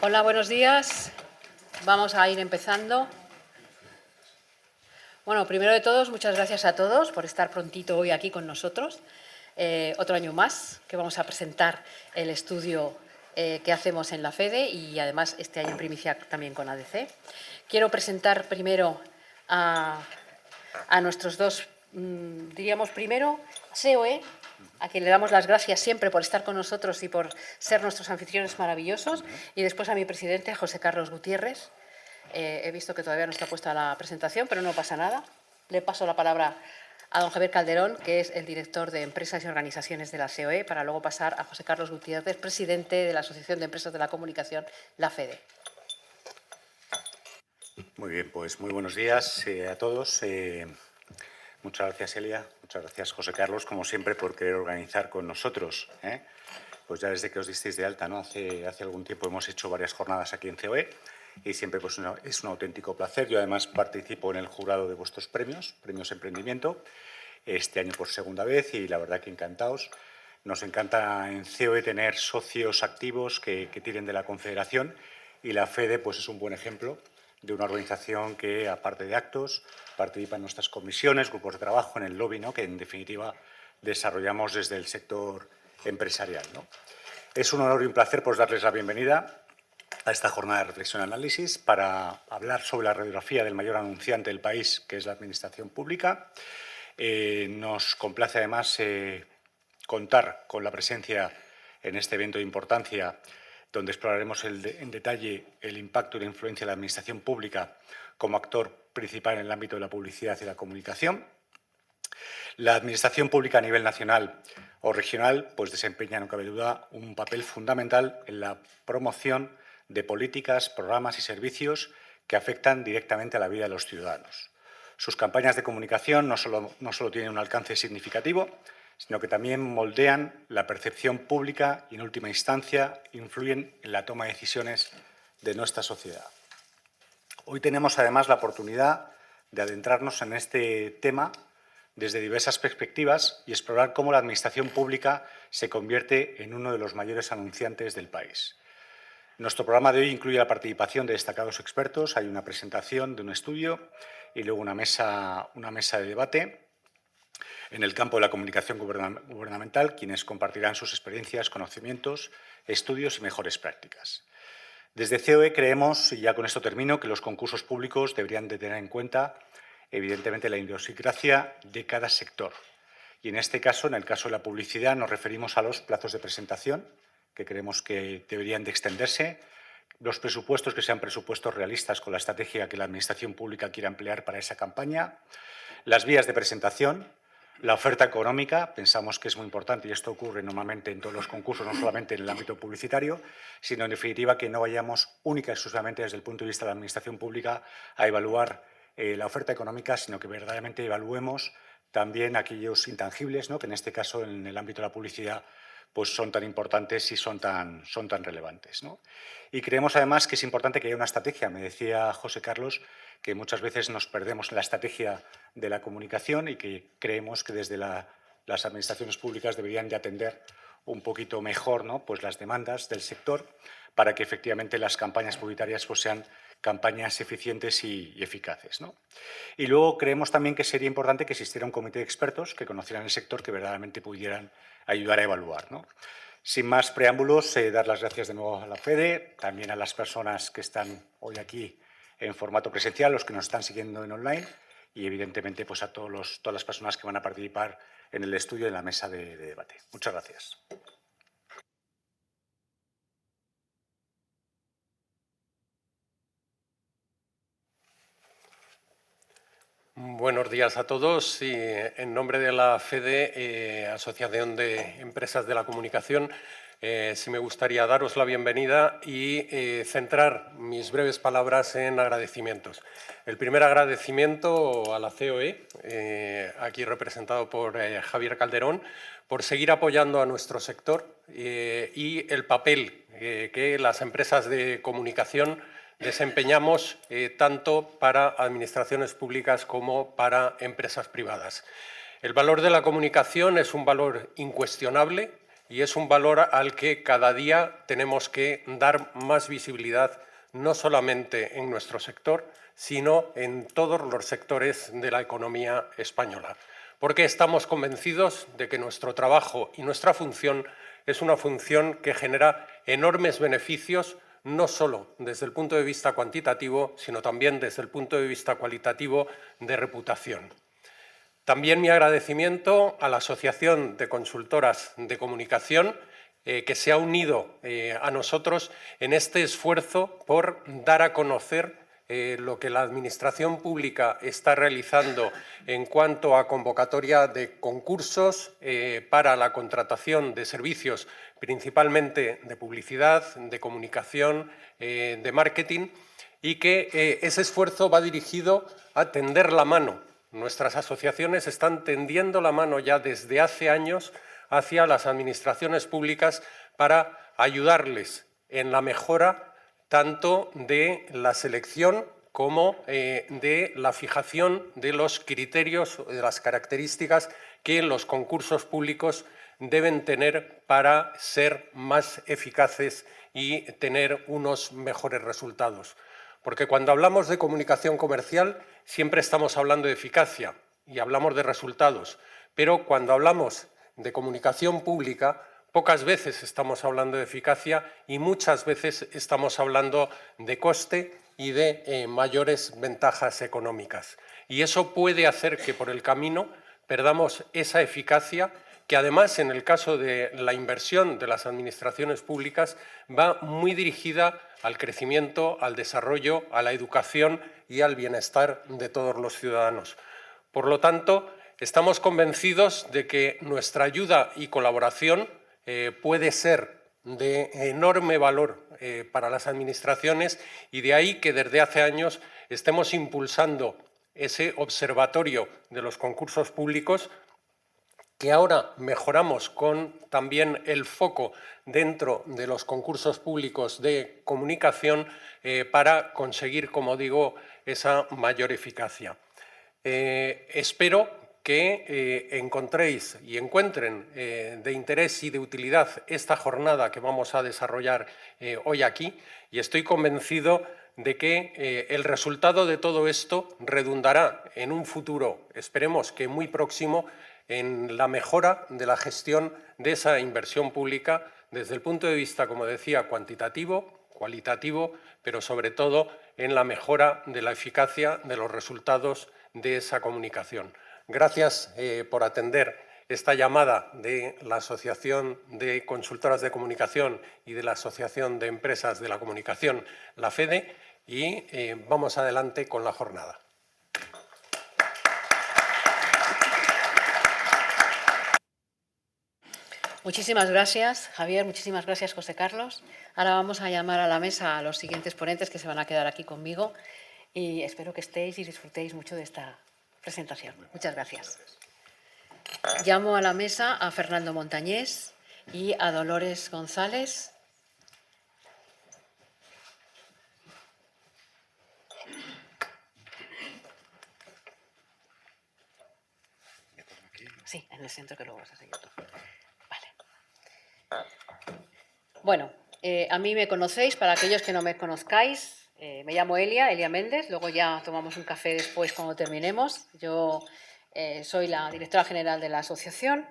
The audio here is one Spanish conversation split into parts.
Hola, buenos días. Vamos a ir empezando. Bueno, primero de todos, muchas gracias a todos por estar prontito hoy aquí con nosotros. Otro año más que vamos a presentar el estudio que hacemos en la FEDE y además este año en primicia también con ADC. Quiero presentar primero a nuestros dos, diríamos primero, COE, a quien le damos las gracias siempre por estar con nosotros y por ser nuestros anfitriones maravillosos, y después a mi presidente, José Carlos Gutiérrez. He visto que todavía no está puesta la presentación, pero no pasa nada. Le paso la palabra a don Javier Calderón, que es el director de Empresas y Organizaciones de la COE, para luego pasar a José Carlos Gutiérrez, presidente de la Asociación de Empresas de la Comunicación, la FEDE. Muy bien, pues muy buenos días a todos. Muchas gracias, Elia. Muchas gracias, José Carlos, como siempre, por querer organizar con nosotros. Pues ya desde que os disteis de alta, ¿no? Hace algún tiempo hemos hecho varias jornadas aquí en COE y siempre pues, es un auténtico placer. Yo además participo en el jurado de vuestros premios Emprendimiento, este año por segunda vez y la verdad que encantados. Nos encanta en COE tener socios activos que tiren de la Confederación y la FEDE pues, es un buen ejemplo de una organización que, aparte de actos, participa en nuestras comisiones, grupos de trabajo, en el lobby, ¿no? Que en definitiva desarrollamos desde el sector empresarial, ¿no? Es un honor y un placer pues, darles la bienvenida a esta jornada de reflexión y análisis para hablar sobre la radiografía del mayor anunciante del país, que es la Administración Pública. Nos complace además contar con la presencia en este evento de importancia donde exploraremos en detalle el impacto y la influencia de la Administración Pública como actor principal en el ámbito de la publicidad y la comunicación. La Administración Pública a nivel nacional o regional pues desempeña, no cabe duda, un papel fundamental en la promoción de políticas, programas y servicios que afectan directamente a la vida de los ciudadanos. Sus campañas de comunicación no solo tienen un alcance significativo, sino que también moldean la percepción pública y, en última instancia, influyen en la toma de decisiones de nuestra sociedad. Hoy tenemos, además, la oportunidad de adentrarnos en este tema desde diversas perspectivas y explorar cómo la Administración Pública se convierte en uno de los mayores anunciantes del país. Nuestro programa de hoy incluye la participación de destacados expertos. Hay una presentación de un estudio y luego una mesa de debate en el campo de la comunicación gubernamental, quienes compartirán sus experiencias, conocimientos, estudios y mejores prácticas. Desde COE creemos, y ya con esto termino, que los concursos públicos deberían de tener en cuenta, evidentemente, la idiosincrasia de cada sector. Y en este caso, en el caso de la publicidad, nos referimos a los plazos de presentación, que creemos que deberían de extenderse, los presupuestos que sean presupuestos realistas con la estrategia que la Administración Pública quiera emplear para esa campaña, las vías de presentación, la oferta económica. Pensamos que es muy importante, y esto ocurre normalmente en todos los concursos, no solamente en el ámbito publicitario, sino en definitiva que no vayamos única y exclusivamente desde el punto de vista de la Administración Pública a evaluar la oferta económica, sino que verdaderamente evaluemos también aquellos intangibles, ¿no? Que en este caso, en el ámbito de la publicidad, pues son tan importantes y son tan relevantes, ¿no? Y creemos además que es importante que haya una estrategia. Me decía José Carlos que muchas veces nos perdemos en la estrategia de la comunicación y que creemos que desde las administraciones públicas deberían de atender un poquito mejor, ¿no? Pues las demandas del sector para que efectivamente las campañas publicitarias pues sean campañas eficientes y eficaces, ¿no? Y luego creemos también que sería importante que existiera un comité de expertos que conocieran el sector, que verdaderamente pudieran ayudar a evaluar, ¿no? Sin más preámbulos, dar las gracias de nuevo a la FEDE, también a las personas que están hoy aquí en formato presencial, los que nos están siguiendo en online y, evidentemente, pues a todas las personas que van a participar en el estudio y en la mesa de debate. Muchas gracias. Buenos días a todos. Y en nombre de la FEDE, Asociación de Empresas de la Comunicación, sí me gustaría daros la bienvenida y centrar mis breves palabras en agradecimientos. El primer agradecimiento a la COE, aquí representado por Javier Calderón, por seguir apoyando a nuestro sector y el papel que las empresas de comunicación desempeñamos tanto para administraciones públicas como para empresas privadas. El valor de la comunicación es un valor incuestionable y es un valor al que cada día tenemos que dar más visibilidad, no solamente en nuestro sector, sino en todos los sectores de la economía española. Porque estamos convencidos de que nuestro trabajo y nuestra función es una función que genera enormes beneficios, no solo desde el punto de vista cuantitativo, sino también desde el punto de vista cualitativo de reputación. También mi agradecimiento a la Asociación de Consultoras de Comunicación que se ha unido a nosotros en este esfuerzo por dar a conocer lo que la Administración pública está realizando en cuanto a convocatoria de concursos para la contratación de servicios, principalmente de publicidad, de comunicación, de marketing, y que ese esfuerzo va dirigido a tender la mano. Nuestras asociaciones están tendiendo la mano ya desde hace años hacia las administraciones públicas para ayudarles en la mejora tanto de la selección como de la fijación de los criterios, de las características que los concursos públicos deben tener para ser más eficaces y tener unos mejores resultados. Porque cuando hablamos de comunicación comercial siempre estamos hablando de eficacia y hablamos de resultados, pero cuando hablamos de comunicación pública pocas veces estamos hablando de eficacia y muchas veces estamos hablando de coste y de mayores ventajas económicas. Y eso puede hacer que por el camino perdamos esa eficacia que además en el caso de la inversión de las administraciones públicas va muy dirigida al crecimiento, al desarrollo, a la educación y al bienestar de todos los ciudadanos. Por lo tanto, estamos convencidos de que nuestra ayuda y colaboración puede ser de enorme valor para las administraciones y de ahí que desde hace años estemos impulsando ese observatorio de los concursos públicos que ahora mejoramos con también el foco dentro de los concursos públicos de comunicación para conseguir, como digo, esa mayor eficacia. Espero que encontréis y encuentren de interés y de utilidad esta jornada que vamos a desarrollar hoy aquí y estoy convencido de que el resultado de todo esto redundará en un futuro, esperemos que muy próximo, en la mejora de la gestión de esa inversión pública desde el punto de vista, como decía, cuantitativo, cualitativo, pero sobre todo en la mejora de la eficacia de los resultados de esa comunicación. Gracias por atender esta llamada de la Asociación de Consultoras de Comunicación y de la Asociación de Empresas de la Comunicación, la FEDE, y vamos adelante con la jornada. Muchísimas gracias, Javier. Muchísimas gracias, José Carlos. Ahora vamos a llamar a la mesa a los siguientes ponentes que se van a quedar aquí conmigo y espero que estéis y disfrutéis mucho de esta presentación. Muchas gracias. Llamo a la mesa a Fernando Montañés y a Dolores González. Sí, en el centro que luego vas a seguir tú. Vale. Bueno, a mí me conocéis, para aquellos que no me conozcáis, me llamo Elia Méndez, luego ya tomamos un café después cuando terminemos. Yo soy la directora general de la asociación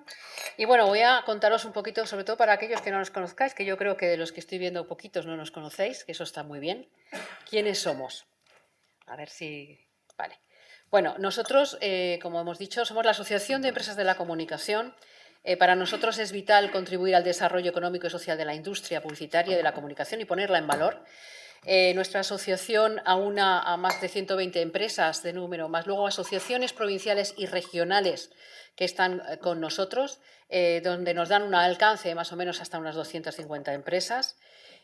y bueno, voy a contaros un poquito, sobre todo para aquellos que no nos conozcáis, que yo creo que de los que estoy viendo poquitos no nos conocéis, que eso está muy bien. ¿Quiénes somos? A ver si... Vale. Bueno, nosotros, como hemos dicho, somos la Asociación de Empresas de la Comunicación. Para nosotros es vital contribuir al desarrollo económico y social de la industria publicitaria y de la comunicación y ponerla en valor. Nuestra asociación aúna a más de 120 empresas de número, más luego asociaciones provinciales y regionales que están con nosotros, donde nos dan un alcance de más o menos hasta unas 250 empresas.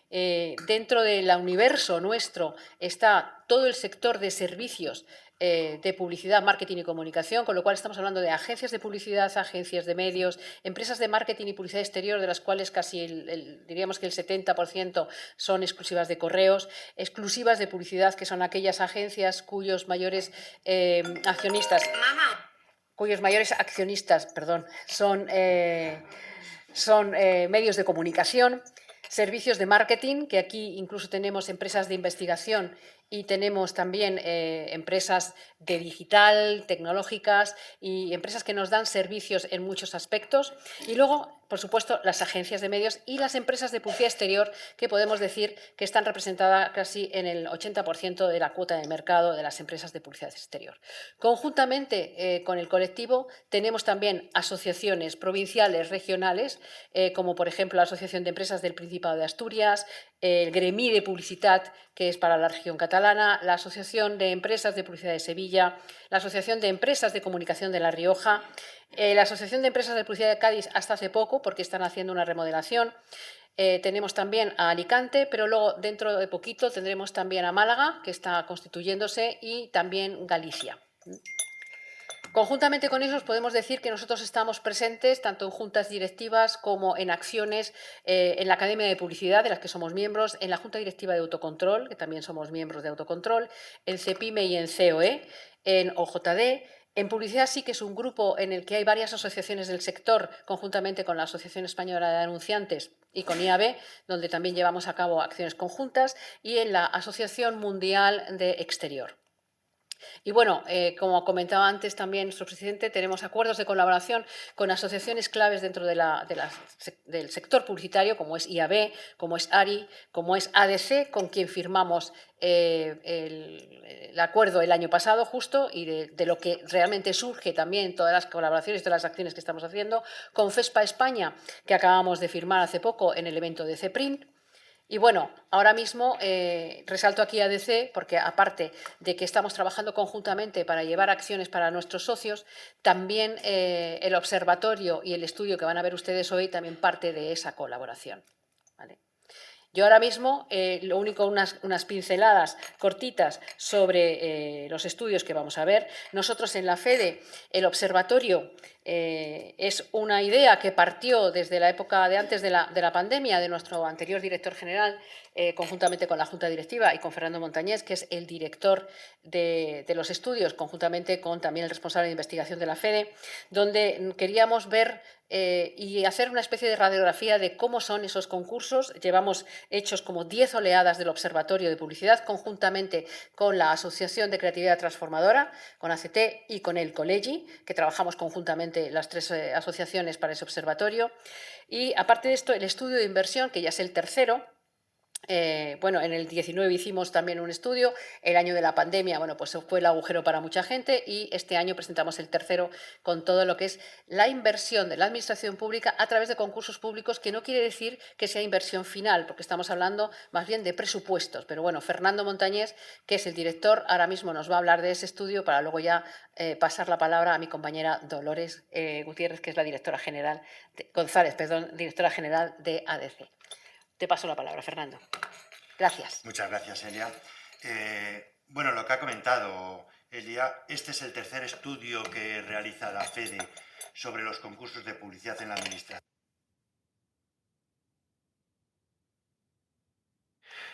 Dentro del universo nuestro está todo el sector de servicios de publicidad, marketing y comunicación, con lo cual estamos hablando de agencias de publicidad, agencias de medios, empresas de marketing y publicidad exterior, de las cuales casi diríamos que el 70% son exclusivas de correos, exclusivas de publicidad, que son aquellas agencias cuyos mayores accionistas son son medios de comunicación, servicios de marketing, que aquí incluso tenemos empresas de investigación y tenemos también empresas de digital, tecnológicas y empresas que nos dan servicios en muchos aspectos. Y luego, por supuesto, las agencias de medios y las empresas de publicidad exterior, que podemos decir que están representadas casi en el 80% de la cuota de mercado de las empresas de publicidad exterior. Conjuntamente con el colectivo tenemos también asociaciones provinciales, regionales, como por ejemplo la Asociación de Empresas del Principado de Asturias, el Gremi de Publicitat, que es para la región catalana, la Asociación de Empresas de Publicidad de Sevilla, la Asociación de Empresas de Comunicación de La Rioja, la Asociación de Empresas de Publicidad de Cádiz hasta hace poco, porque están haciendo una remodelación. Tenemos también a Alicante, pero luego dentro de poquito tendremos también a Málaga, que está constituyéndose, y también Galicia. Conjuntamente con ellos podemos decir que nosotros estamos presentes tanto en juntas directivas como en acciones en la Academia de Publicidad, de las que somos miembros, en la Junta Directiva de Autocontrol, que también somos miembros de Autocontrol, en CEPIME y en COE, en OJD. En Publicidad sí que es un grupo en el que hay varias asociaciones del sector, conjuntamente con la Asociación Española de Anunciantes y con IAB, donde también llevamos a cabo acciones conjuntas, y en la Asociación Mundial de Exterior. Y bueno, como comentaba antes también nuestro presidente, tenemos acuerdos de colaboración con asociaciones claves dentro del sector publicitario, como es IAB, como es ARI, como es ADC, con quien firmamos el acuerdo el año pasado justo, y de lo que realmente surge también todas las colaboraciones, todas las acciones que estamos haciendo, con FESPA España, que acabamos de firmar hace poco en el evento de CEPRIN. Y bueno, ahora mismo resalto aquí ADC porque aparte de que estamos trabajando conjuntamente para llevar acciones para nuestros socios, también el observatorio y el estudio que van a ver ustedes hoy también parte de esa colaboración. ¿Vale? Yo ahora mismo, lo único, unas pinceladas cortitas sobre los estudios que vamos a ver. Nosotros en la FEDE, el observatorio es una idea que partió desde la época de antes de la pandemia de nuestro anterior director general, conjuntamente con la Junta Directiva y con Fernando Montañés, que es el director de los estudios, conjuntamente con también el responsable de investigación de la FEDE, donde queríamos ver y hacer una especie de radiografía de cómo son esos concursos. Llevamos hechos como 10 oleadas del Observatorio de Publicidad, conjuntamente con la Asociación de Creatividad Transformadora, con ACT y con el Colegi, que trabajamos conjuntamente las tres asociaciones para ese observatorio. Y aparte de esto, el estudio de inversión, que ya es el tercero. Bueno, en el 19 hicimos también un estudio, el año de la pandemia, bueno, pues fue el agujero para mucha gente, y este año presentamos el tercero con todo lo que es la inversión de la administración pública a través de concursos públicos, que no quiere decir que sea inversión final, porque estamos hablando más bien de presupuestos. Pero bueno, Fernando Montañés, que es el director, ahora mismo nos va a hablar de ese estudio para luego ya pasar la palabra a mi compañera Dolores Gutiérrez, que es la directora general, directora general de ADC. Te paso la palabra, Fernando. Gracias. Muchas gracias, Elia. Bueno, lo que ha comentado Elia, este es el tercer estudio que realiza la FEDE sobre los concursos de publicidad en la administración.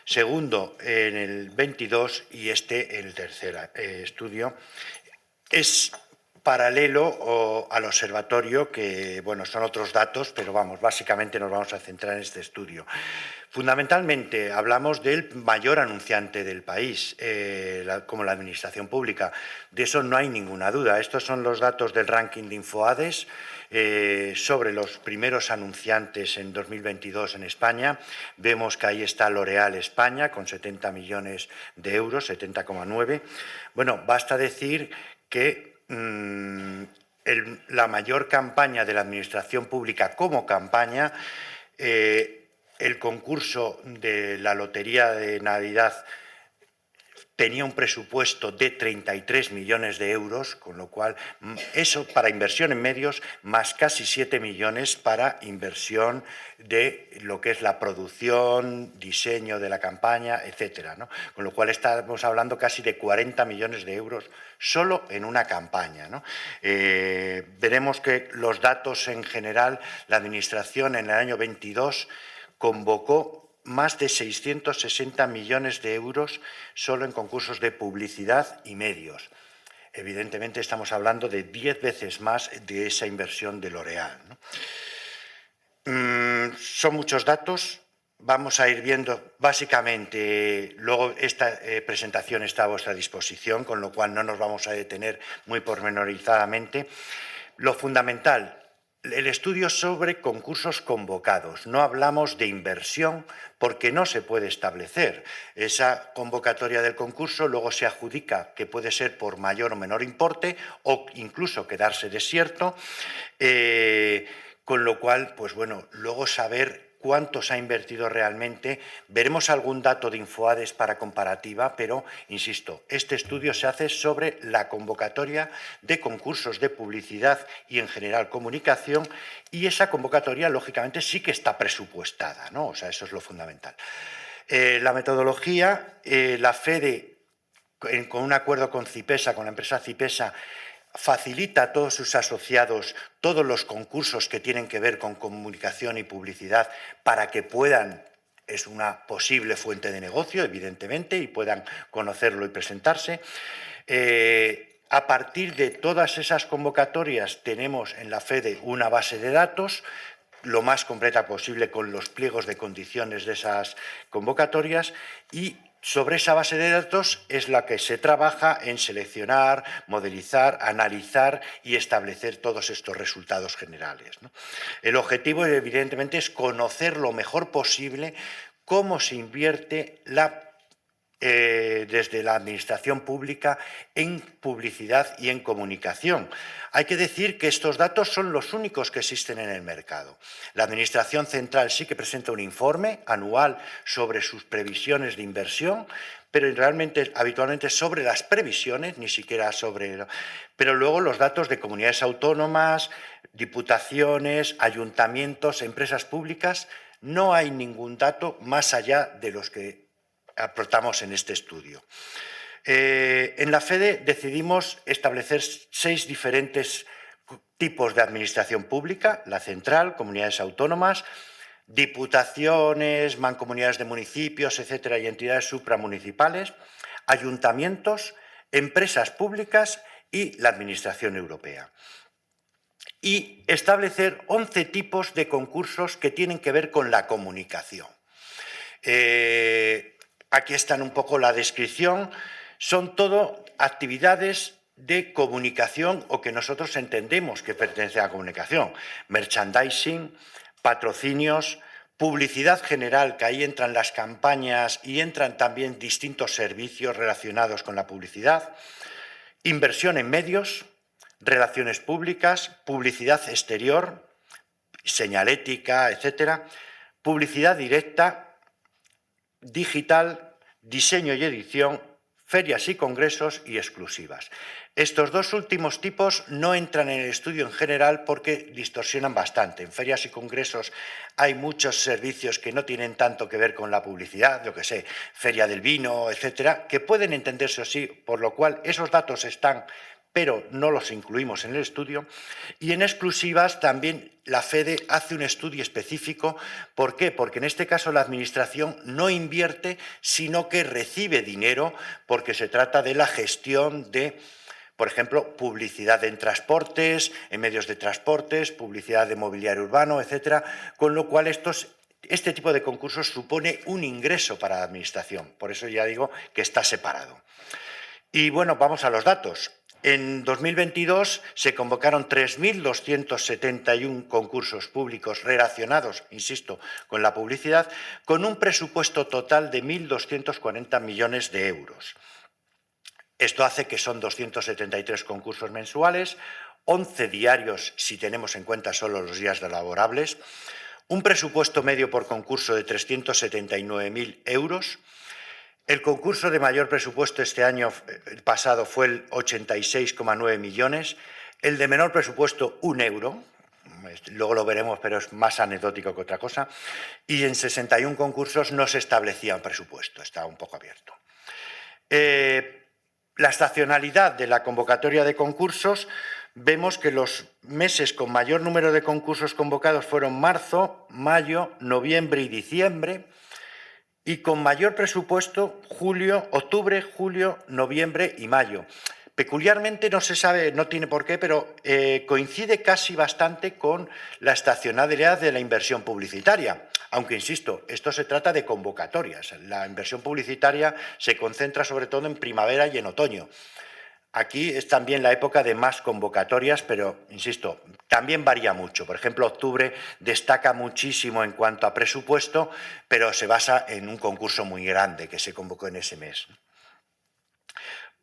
Segundo en el 22 y este el tercer estudio. Es paralelo al observatorio, que bueno, son otros datos, pero vamos, básicamente nos vamos a centrar en este estudio. Fundamentalmente hablamos del mayor anunciante del país, como la administración pública. De eso no hay ninguna duda. Estos son los datos del ranking de InfoAdes sobre los primeros anunciantes en 2022 en España. Vemos que ahí está L'Oréal España con 70 millones de euros, 70,9. Bueno, basta decir que la mayor campaña de la administración pública como campaña, el concurso de la Lotería de Navidad tenía un presupuesto de 33 millones de euros, con lo cual eso para inversión en medios, más casi 7 millones para inversión de lo que es la producción, diseño de la campaña, etcétera, ¿no? Con lo cual estamos hablando casi de 40 millones de euros solo en una campaña, ¿no? Veremos que los datos en general, la Administración en el año 22 convocó más de 660 millones de euros solo en concursos de publicidad y medios. Evidentemente estamos hablando de 10 veces más de esa inversión de L'Oréal, ¿no? Son muchos datos. Vamos a ir viendo, básicamente, luego esta presentación está a vuestra disposición, con lo cual no nos vamos a detener muy pormenorizadamente. Lo fundamental, el estudio sobre concursos convocados. No hablamos de inversión porque no se puede establecer. Esa convocatoria del concurso luego se adjudica, que puede ser por mayor o menor importe o incluso quedarse desierto, con lo cual, pues bueno, luego saber cuánto se ha invertido realmente. Veremos algún dato de Infoades para comparativa, pero, insisto, este estudio se hace sobre la convocatoria de concursos de publicidad y, en general, comunicación, y esa convocatoria, lógicamente, sí que está presupuestada, ¿no? O sea, eso es lo fundamental. La metodología, la FEDE, con un acuerdo con Cipesa, con la empresa Cipesa, facilita a todos sus asociados todos los concursos que tienen que ver con comunicación y publicidad para que puedan, es una posible fuente de negocio, evidentemente, y puedan conocerlo y presentarse. A partir de todas esas convocatorias tenemos en la FEDE una base de datos lo más completa posible con los pliegos de condiciones de esas convocatorias, y sobre esa base de datos es la que se trabaja en seleccionar, modelizar, analizar y establecer todos estos resultados generales, ¿no? El objetivo, evidentemente, es conocer lo mejor posible cómo se invierte desde la administración pública en publicidad y en comunicación. Hay que decir que estos datos son los únicos que existen en el mercado. La Administración Central sí que presenta un informe anual sobre sus previsiones de inversión, pero realmente, habitualmente, sobre las previsiones, ni siquiera sobre... Pero luego los datos de comunidades autónomas, diputaciones, ayuntamientos, empresas públicas, no hay ningún dato más allá de los que aportamos en este estudio. En la FEDE decidimos establecer 6 diferentes tipos de administración pública: la central, comunidades autónomas, diputaciones, mancomunidades de municipios, etcétera, y entidades supramunicipales, ayuntamientos, empresas públicas y la Administración Europea. Y establecer 11 tipos de concursos que tienen que ver con la comunicación. Aquí está un poco la descripción. Son todo actividades de comunicación o que nosotros entendemos que pertenecen a la comunicación. Merchandising, patrocinios, publicidad general, que ahí entran las campañas y entran también distintos servicios relacionados con la publicidad, inversión en medios, relaciones públicas, publicidad exterior, señalética, etcétera, publicidad directa, digital, diseño y edición, ferias y congresos y exclusivas. Estos dos últimos tipos no entran en el estudio en general porque distorsionan bastante. En ferias y congresos hay muchos servicios que no tienen tanto que ver con la publicidad, yo que sé, feria del vino, etcétera, que pueden entenderse así, por lo cual esos datos están, pero no los incluimos en el estudio. Y en exclusivas también la FEDE hace un estudio específico. ¿Por qué? Porque en este caso la Administración no invierte, sino que recibe dinero, porque se trata de la gestión de, por ejemplo, publicidad en transportes, en medios de transportes, publicidad de mobiliario urbano, etcétera, con lo cual este tipo de concursos supone un ingreso para la Administración. Por eso ya digo que está separado. Y bueno, vamos a los datos. En 2022 se convocaron 3.271 concursos públicos relacionados, insisto, con la publicidad, con un presupuesto total de 1.240 millones de euros. Esto hace que son 273 concursos mensuales, 11 diarios si tenemos en cuenta solo los días laborables, un presupuesto medio por concurso de 379.000 euros. El concurso de mayor presupuesto este año pasado fue el 86,9 millones, el de menor presupuesto 1 euro, luego lo veremos, pero es más anecdótico que otra cosa, y en 61 concursos no se establecía un presupuesto, estaba un poco abierto. La estacionalidad de la convocatoria de concursos, vemos que los meses con mayor número de concursos convocados fueron marzo, mayo, noviembre y diciembre, y con mayor presupuesto octubre, julio, noviembre y mayo. Peculiarmente no se sabe, no tiene por qué, pero coincide casi bastante con la estacionalidad de la inversión publicitaria. Aunque, insisto, esto se trata de convocatorias. La inversión publicitaria se concentra sobre todo en primavera y en otoño. Aquí es también la época de más convocatorias, pero, insisto, también varía mucho. Por ejemplo, octubre destaca muchísimo en cuanto a presupuesto, pero se basa en un concurso muy grande que se convocó en ese mes.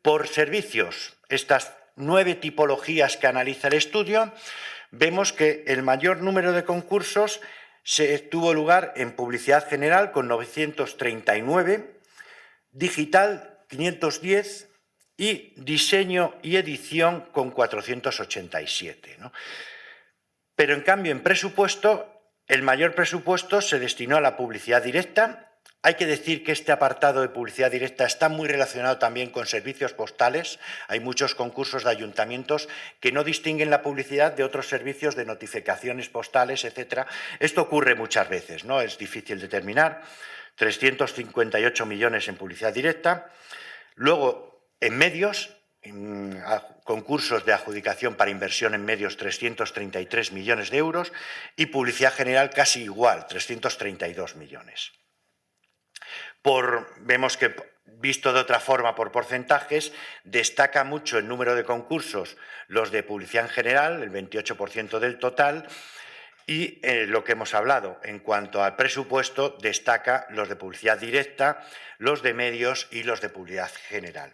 Por servicios, estas 9 tipologías que analiza el estudio, vemos que el mayor número de concursos tuvo lugar en publicidad general con 939, digital 510 y diseño y edición con 487, ¿no? Pero en cambio en presupuesto, el mayor presupuesto se destinó a la publicidad directa. Hay que decir que este apartado de publicidad directa está muy relacionado también con servicios postales. Hay muchos concursos de ayuntamientos que no distinguen la publicidad de otros servicios de notificaciones postales, etc. Esto ocurre muchas veces, ¿no? Es difícil determinar. 358 millones en publicidad directa. Luego, en medios, en concursos de adjudicación para inversión en medios, 333 millones de euros. Y publicidad general casi igual, 332 millones. Vemos que, visto de otra forma por porcentajes, destaca mucho el número de concursos los de publicidad en general, el 28% del total, y lo que hemos hablado, en cuanto al presupuesto, destaca los de publicidad directa, los de medios y los de publicidad general.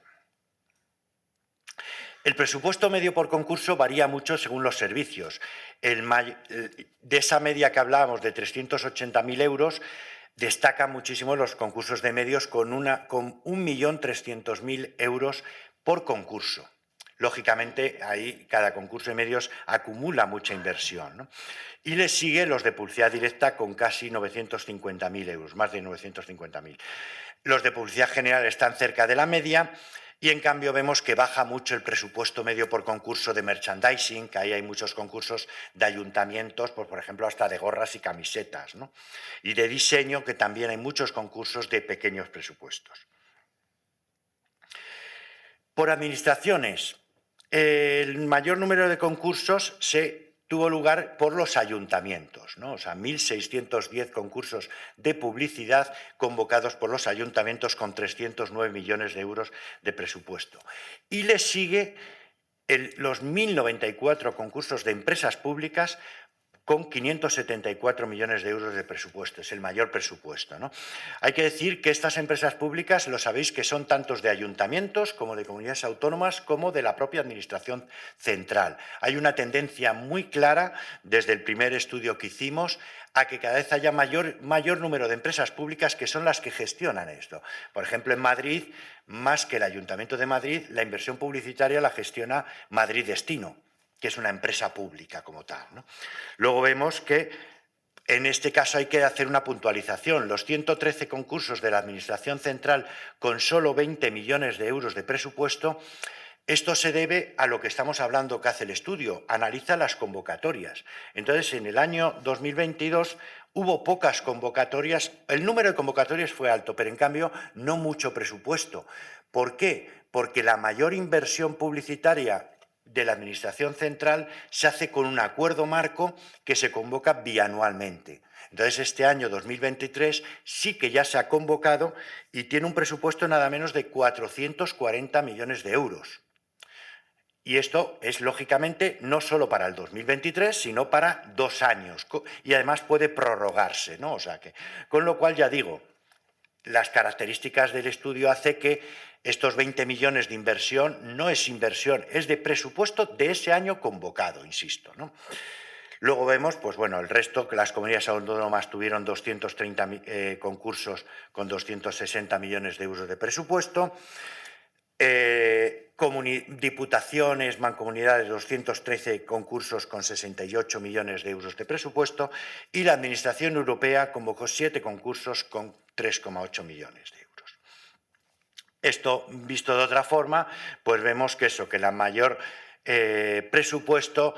El presupuesto medio por concurso varía mucho según los servicios. De esa media que hablábamos de 380.000 euros, destacan muchísimo los concursos de medios con 1.300.000 euros por concurso. Lógicamente, ahí cada concurso de medios acumula mucha inversión, ¿no? Y le sigue los de publicidad directa con casi 950.000 euros, más de 950.000. Los de publicidad general están cerca de la media y, en cambio, vemos que baja mucho el presupuesto medio por concurso de merchandising, que ahí hay muchos concursos de ayuntamientos, pues, por ejemplo, hasta de gorras y camisetas, ¿no? Y de diseño, que también hay muchos concursos de pequeños presupuestos. Por administraciones, el mayor número de concursos tuvo lugar por los ayuntamientos, ¿no? O sea, 1.610 concursos de publicidad convocados por los ayuntamientos con 309 millones de euros de presupuesto. Y le sigue los 1.094 concursos de empresas públicas con 574 millones de euros de presupuesto, es el mayor presupuesto, ¿no? Hay que decir que estas empresas públicas, lo sabéis, que son tantos de ayuntamientos como de comunidades autónomas como de la propia administración central. Hay una tendencia muy clara desde el primer estudio que hicimos a que cada vez haya mayor número de empresas públicas que son las que gestionan esto. Por ejemplo, en Madrid, más que el Ayuntamiento de Madrid, la inversión publicitaria la gestiona Madrid Destino, que es una empresa pública como tal, ¿no? Luego vemos que en este caso hay que hacer una puntualización. Los 113 concursos de la Administración Central con solo 20 millones de euros de presupuesto, esto se debe a lo que estamos hablando que hace el estudio, analiza las convocatorias. Entonces, en el año 2022 hubo pocas convocatorias, el número de convocatorias fue alto, pero en cambio no mucho presupuesto. ¿Por qué? Porque la mayor inversión publicitaria de la Administración Central se hace con un acuerdo marco que se convoca bianualmente. Entonces, este año 2023 sí que ya se ha convocado y tiene un presupuesto nada menos de 440 millones de euros. Y esto es, lógicamente, no solo para el 2023, sino para 2 años. Y además puede prorrogarse, ¿no? O sea que, con lo cual, ya digo, las características del estudio hace que estos 20 millones de inversión no es inversión, es de presupuesto de ese año convocado, insisto, ¿no? Luego vemos, pues bueno, el resto, que las comunidades autónomas tuvieron 230 concursos con 260 millones de euros de presupuesto. Diputaciones, mancomunidades, 213 concursos con 68 millones de euros de presupuesto y la Administración Europea convocó 7 concursos con 3,8 millones de euros. Esto, visto de otra forma, pues vemos que el mayor presupuesto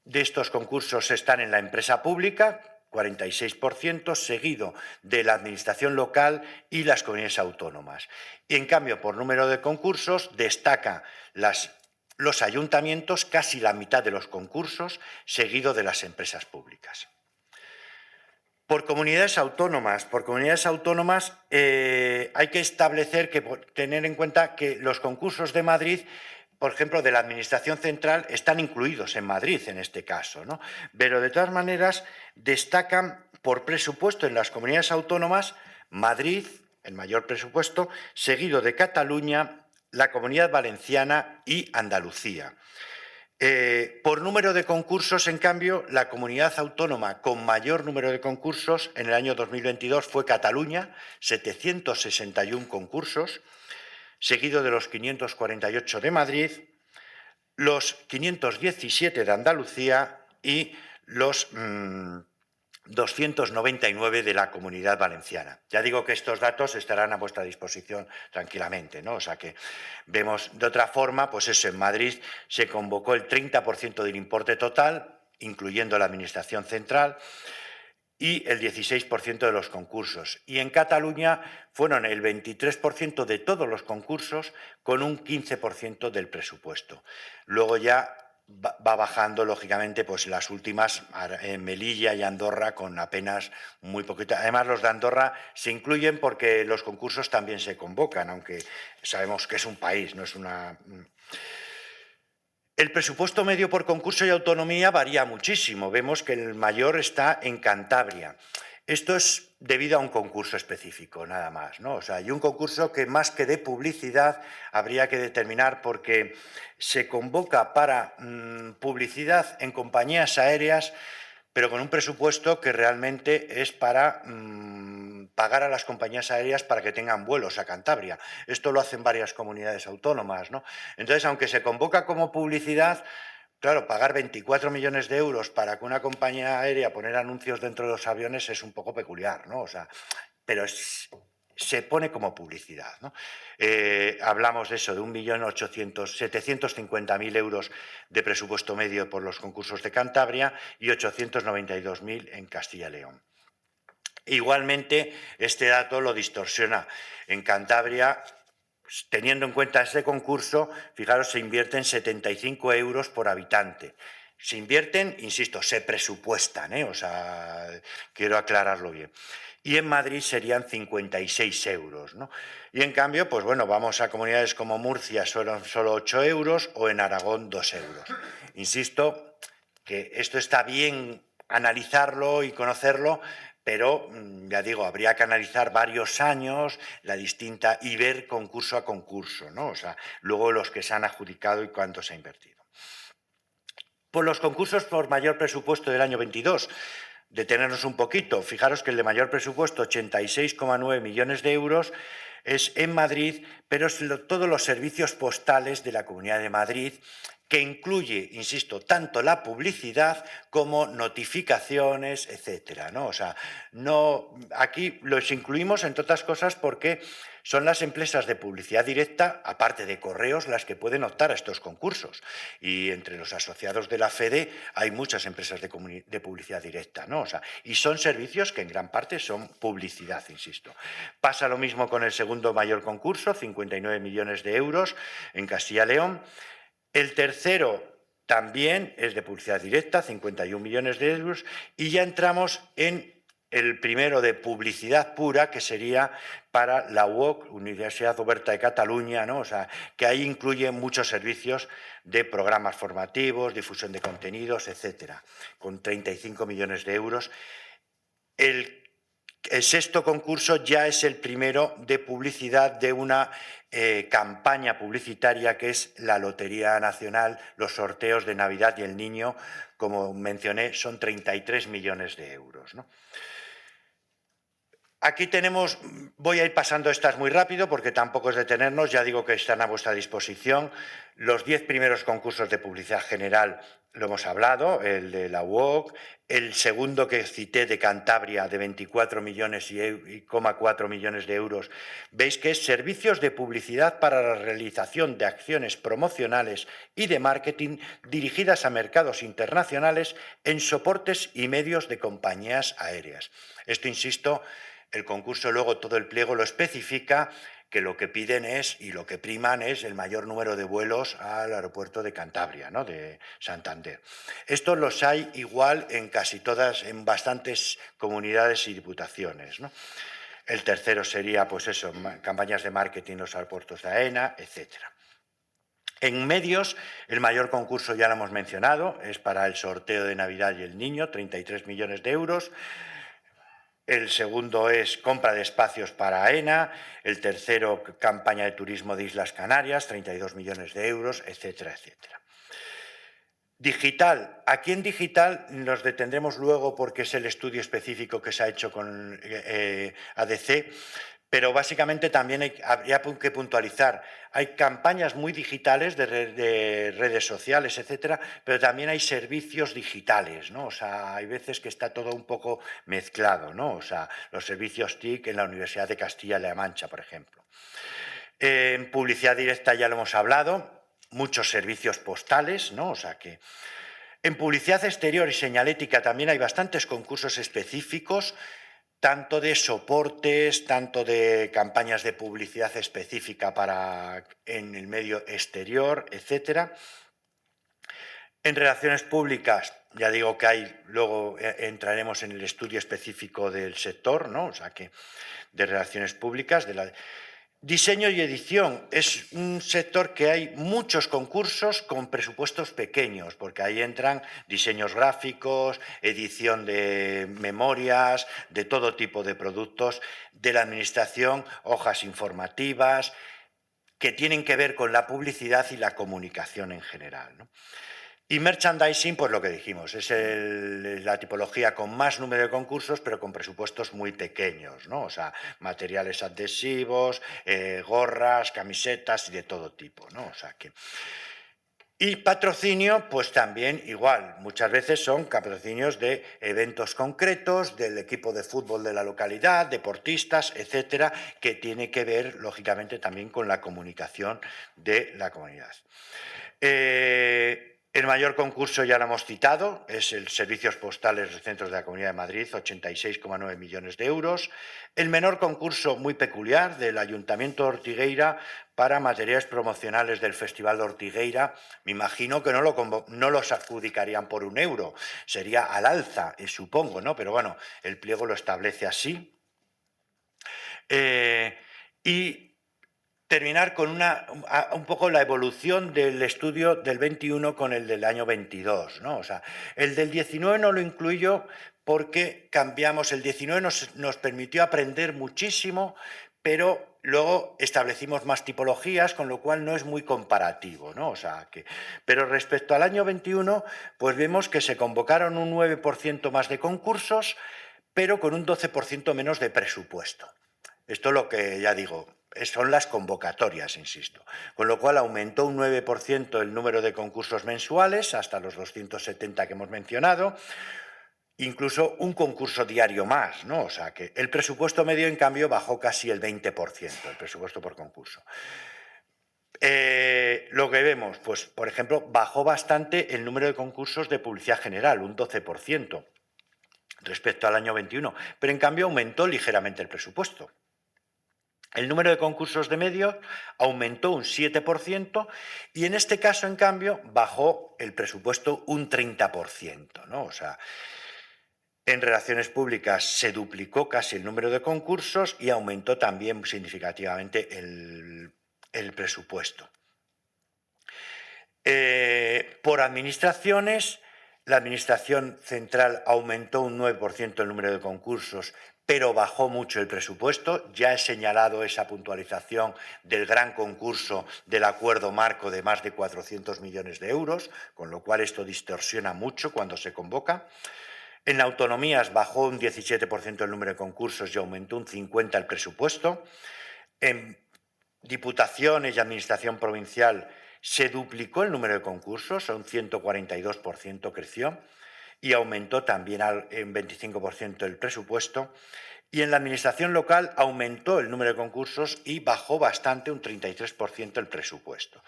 de estos concursos están en la empresa pública, 46%, seguido de la administración local y las comunidades autónomas. Y en cambio, por número de concursos, destaca las los ayuntamientos, casi la mitad de los concursos, seguido de las empresas públicas. Por comunidades autónomas, hay que establecer, tener en cuenta que los concursos de Madrid, por ejemplo, de la Administración Central, están incluidos en Madrid en este caso, ¿no? Pero de todas maneras destacan por presupuesto en las comunidades autónomas Madrid, el mayor presupuesto, seguido de Cataluña, la Comunidad Valenciana y Andalucía. Por número de concursos, en cambio, la comunidad autónoma con mayor número de concursos en el año 2022 fue Cataluña, 761 concursos, seguido de los 548 de Madrid, los 517 de Andalucía y los 299 de la Comunidad Valenciana. Ya digo que estos datos estarán a vuestra disposición tranquilamente, ¿no? O sea que vemos de otra forma, pues eso, en Madrid se convocó el 30% del importe total, incluyendo la Administración Central, y el 16% de los concursos. Y en Cataluña fueron el 23% de todos los concursos con un 15% del presupuesto. Luego ya va bajando, lógicamente, pues las últimas, Melilla y Andorra, con apenas muy poquito. Además, los de Andorra se incluyen porque los concursos también se convocan, aunque sabemos que es un país, no es una... El presupuesto medio por concurso y autonomía varía muchísimo. Vemos que el mayor está en Cantabria. Esto es debido a un concurso específico, nada más, ¿no? O sea, hay un concurso que más que de publicidad habría que determinar porque se convoca para publicidad en compañías aéreas, pero con un presupuesto que realmente es para pagar a las compañías aéreas para que tengan vuelos a Cantabria. Esto lo hacen varias comunidades autónomas, ¿no? Entonces, aunque se convoca como publicidad, claro, pagar 24 millones de euros para que una compañía aérea poner anuncios dentro de los aviones es un poco peculiar, ¿no? O sea, pero se pone como publicidad, ¿no? Hablamos de eso, de 750.000 euros de presupuesto medio por los concursos de Cantabria y 892.000 en Castilla y León. Igualmente, este dato lo distorsiona. En Cantabria, teniendo en cuenta este concurso, fijaros, se invierten 75 euros por habitante. Se invierten, insisto, se presupuestan, o sea, quiero aclararlo bien. Y en Madrid serían 56 euros, ¿no? Y en cambio, pues bueno, vamos a comunidades como Murcia, solo 8 euros, o en Aragón 2 euros. Insisto que esto está bien analizarlo y conocerlo, pero, ya digo, habría que analizar varios años la distinta y ver concurso a concurso, ¿no? O sea, luego los que se han adjudicado y cuánto se ha invertido. Por los concursos por mayor presupuesto del año 22, detenernos un poquito, fijaros que el de mayor presupuesto, 86,9 millones de euros, es en Madrid, pero es todos los servicios postales de la Comunidad de Madrid, que incluye, insisto, tanto la publicidad como notificaciones, etcétera, ¿no? O sea, aquí los incluimos, entre otras cosas, porque son las empresas de publicidad directa, aparte de correos, las que pueden optar a estos concursos. Y entre los asociados de la FEDE hay muchas empresas de publicidad directa, ¿no? O sea, y son servicios que en gran parte son publicidad, insisto. Pasa lo mismo con el segundo mayor concurso, 59 millones de euros en Castilla y León. El tercero también es de publicidad directa, 51 millones de euros, y ya entramos en el primero de publicidad pura, que sería para la UOC, Universidad Oberta de Cataluña, ¿no? O sea, que ahí incluye muchos servicios de programas formativos, difusión de contenidos, etcétera, con 35 millones de euros. El sexto concurso ya es el primero de publicidad de una campaña publicitaria que es la Lotería Nacional, los sorteos de Navidad y el Niño, como mencioné, son 33 millones de euros, ¿no? Aquí tenemos, voy a ir pasando estas muy rápido porque tampoco es detenernos, ya digo que están a vuestra disposición. Los 10 primeros concursos de publicidad general lo hemos hablado, el de la UOC, el segundo que cité de Cantabria de 24 millones y 4 millones de euros. Veis que es servicios de publicidad para la realización de acciones promocionales y de marketing dirigidas a mercados internacionales en soportes y medios de compañías aéreas. Esto, insisto, el concurso luego todo el pliego lo especifica, que lo que piden es y lo que priman es el mayor número de vuelos al aeropuerto de Cantabria, ¿no?, de Santander. Estos los hay igual en casi todas, en bastantes comunidades y diputaciones, ¿no? El tercero sería, pues eso, campañas de marketing en los aeropuertos de AENA, etcétera. En medios, el mayor concurso ya lo hemos mencionado, es para el sorteo de Navidad y el Niño, 33 millones de euros. El segundo es compra de espacios para AENA, el tercero campaña de turismo de Islas Canarias, 32 millones de euros, etcétera, etcétera. Digital. Aquí en digital nos detendremos luego porque es el estudio específico que se ha hecho con ADC, pero básicamente también habría que puntualizar. Hay campañas muy digitales de redes sociales, etcétera, pero también hay servicios digitales, ¿no? O sea, hay veces que está todo un poco mezclado, ¿no? O sea, los servicios TIC en la Universidad de Castilla-La Mancha, por ejemplo. En publicidad directa ya lo hemos hablado, muchos servicios postales, ¿no? O sea que en publicidad exterior y señalética también hay bastantes concursos específicos, tanto de soportes, tanto de campañas de publicidad específica en el medio exterior, etcétera. En relaciones públicas, ya digo que luego entraremos en el estudio específico del sector, ¿no? O sea que de relaciones públicas, diseño y edición es un sector que hay muchos concursos con presupuestos pequeños, porque ahí entran diseños gráficos, edición de memorias, de todo tipo de productos, de la administración, hojas informativas, que tienen que ver con la publicidad y la comunicación en general, ¿no? Y merchandising, pues lo que dijimos, es la tipología con más número de concursos, pero con presupuestos muy pequeños, ¿no? O sea, materiales adhesivos, gorras, camisetas y de todo tipo, ¿no? O sea que... Y patrocinio, pues también igual, muchas veces son patrocinios de eventos concretos, del equipo de fútbol de la localidad, deportistas, etcétera, que tiene que ver, lógicamente, también con la comunicación de la comunidad. El mayor concurso ya lo hemos citado, es el Servicios Postales de Centros de la Comunidad de Madrid, 86,9 millones de euros. El menor concurso muy peculiar del Ayuntamiento de Ortigueira para materiales promocionales del Festival de Ortigueira. Me imagino que no los adjudicarían por €1, sería al alza, supongo, ¿no? Pero bueno, el pliego lo establece así. Y terminar con un poco la evolución del estudio del 21 con el del año 22, ¿no? O sea, el del 19 no lo incluyo porque cambiamos. El 19 nos permitió aprender muchísimo, pero luego establecimos más tipologías, con lo cual no es muy comparativo, ¿no? O sea, pero respecto al año 21, pues vemos que se convocaron un 9% más de concursos, pero con un 12% menos de presupuesto. Esto es lo que ya digo, son las convocatorias, insisto. Con lo cual aumentó un 9% el número de concursos mensuales, hasta los 270 que hemos mencionado, incluso un concurso diario más, ¿no? O sea que el presupuesto medio, en cambio, bajó casi el 20%, el presupuesto por concurso. Lo que vemos, pues, por ejemplo, bajó bastante el número de concursos de publicidad general, un 12% respecto al año 21, pero en cambio aumentó ligeramente el presupuesto. El número de concursos de medios aumentó un 7% y en este caso, en cambio, bajó el presupuesto un 30%, ¿no? O sea, en relaciones públicas se duplicó casi el número de concursos y aumentó también significativamente el presupuesto. Por administraciones, la administración central aumentó un 9% el número de concursos, pero bajó mucho el presupuesto. Ya he señalado esa puntualización del gran concurso del acuerdo marco de más de 400 millones de euros, con lo cual esto distorsiona mucho cuando se convoca. En autonomías bajó un 17% el número de concursos y aumentó un 50% el presupuesto. En diputaciones y administración provincial se duplicó el número de concursos, un 142% creció, y aumentó también en 25% el presupuesto. Y en la administración local aumentó el número de concursos y bajó bastante, un 33% el presupuesto.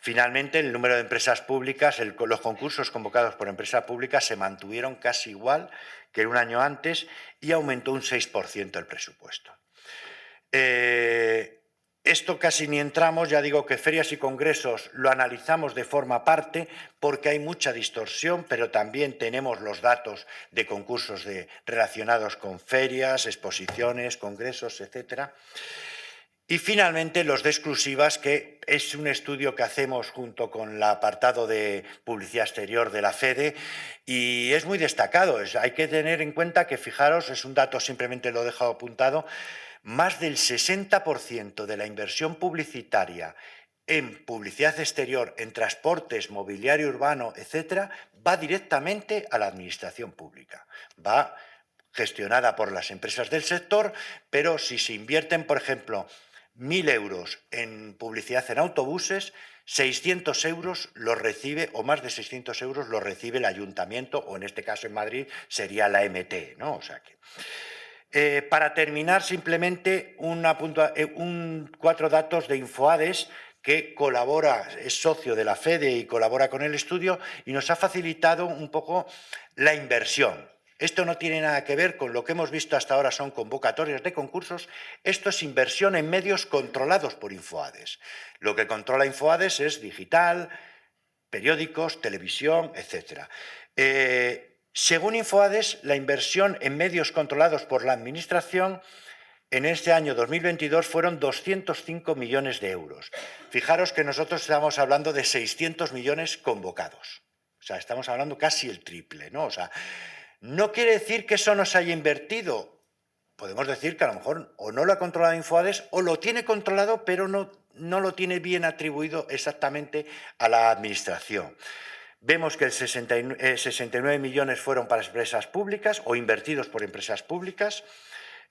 Finalmente, el número de empresas públicas, los concursos convocados por empresas públicas se mantuvieron casi igual que un año antes y aumentó un 6% el presupuesto. Esto casi ni entramos, ya digo que ferias y congresos lo analizamos de forma aparte porque hay mucha distorsión, pero también tenemos los datos de concursos relacionados con ferias, exposiciones, congresos, etcétera. Y finalmente los de exclusivas, que es un estudio que hacemos junto con el apartado de publicidad exterior de la FEDE y es muy destacado. Hay que tener en cuenta que, fijaros, es un dato, simplemente lo he dejado apuntado, más del 60% de la inversión publicitaria en publicidad exterior, en transportes, mobiliario urbano, etcétera, va directamente a la administración pública. Va gestionada por las empresas del sector, pero si se invierten, por ejemplo, 1.000 euros en publicidad en autobuses, 600 euros los recibe, o más de 600 euros los recibe el ayuntamiento, o en este caso en Madrid sería la MT, ¿no? O sea que... para terminar, simplemente 4 datos de Infoades, que colabora, es socio de la FEDE y colabora con el estudio y nos ha facilitado un poco la inversión. Esto no tiene nada que ver con lo que hemos visto hasta ahora, son convocatorias de concursos. Esto es inversión en medios controlados por Infoades. Lo que controla Infoades es digital, periódicos, televisión, etcétera. Según Infoades, la inversión en medios controlados por la Administración en este año 2022 fueron 205 millones de euros. Fijaros que nosotros estamos hablando de 600 millones convocados. O sea, estamos hablando casi el triple, ¿no? O sea, no quiere decir que eso no se haya invertido. Podemos decir que a lo mejor o no lo ha controlado Infoades o lo tiene controlado, pero no lo tiene bien atribuido exactamente a la Administración. Vemos que 69 millones fueron para empresas públicas o invertidos por empresas públicas.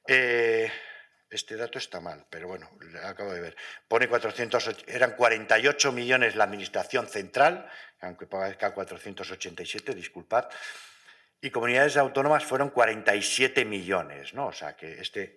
Este dato está mal, pero bueno, lo acabo de ver. Pone 408, eran 48 millones la Administración Central, aunque parezca 487, disculpad. Y comunidades autónomas fueron 47 millones, ¿no? O sea que este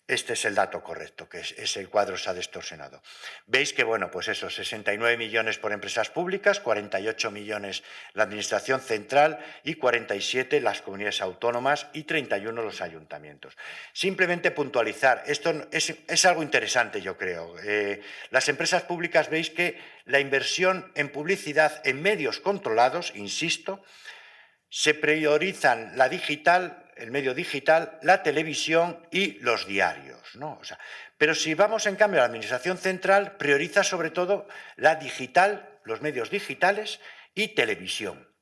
es el dato correcto, que ese cuadro se ha distorsionado. Veis que, bueno, pues eso, 69 millones por empresas públicas, 48 millones la Administración Central y 47 las comunidades autónomas y 31 los ayuntamientos. Simplemente puntualizar, esto es algo interesante, yo creo. Las empresas públicas, veis que la inversión en publicidad en medios controlados, insisto, se priorizan la digital, el medio digital, la televisión y los diarios, ¿no? O sea, pero si vamos, en cambio, a la Administración Central, prioriza sobre todo la digital, los medios digitales y televisión.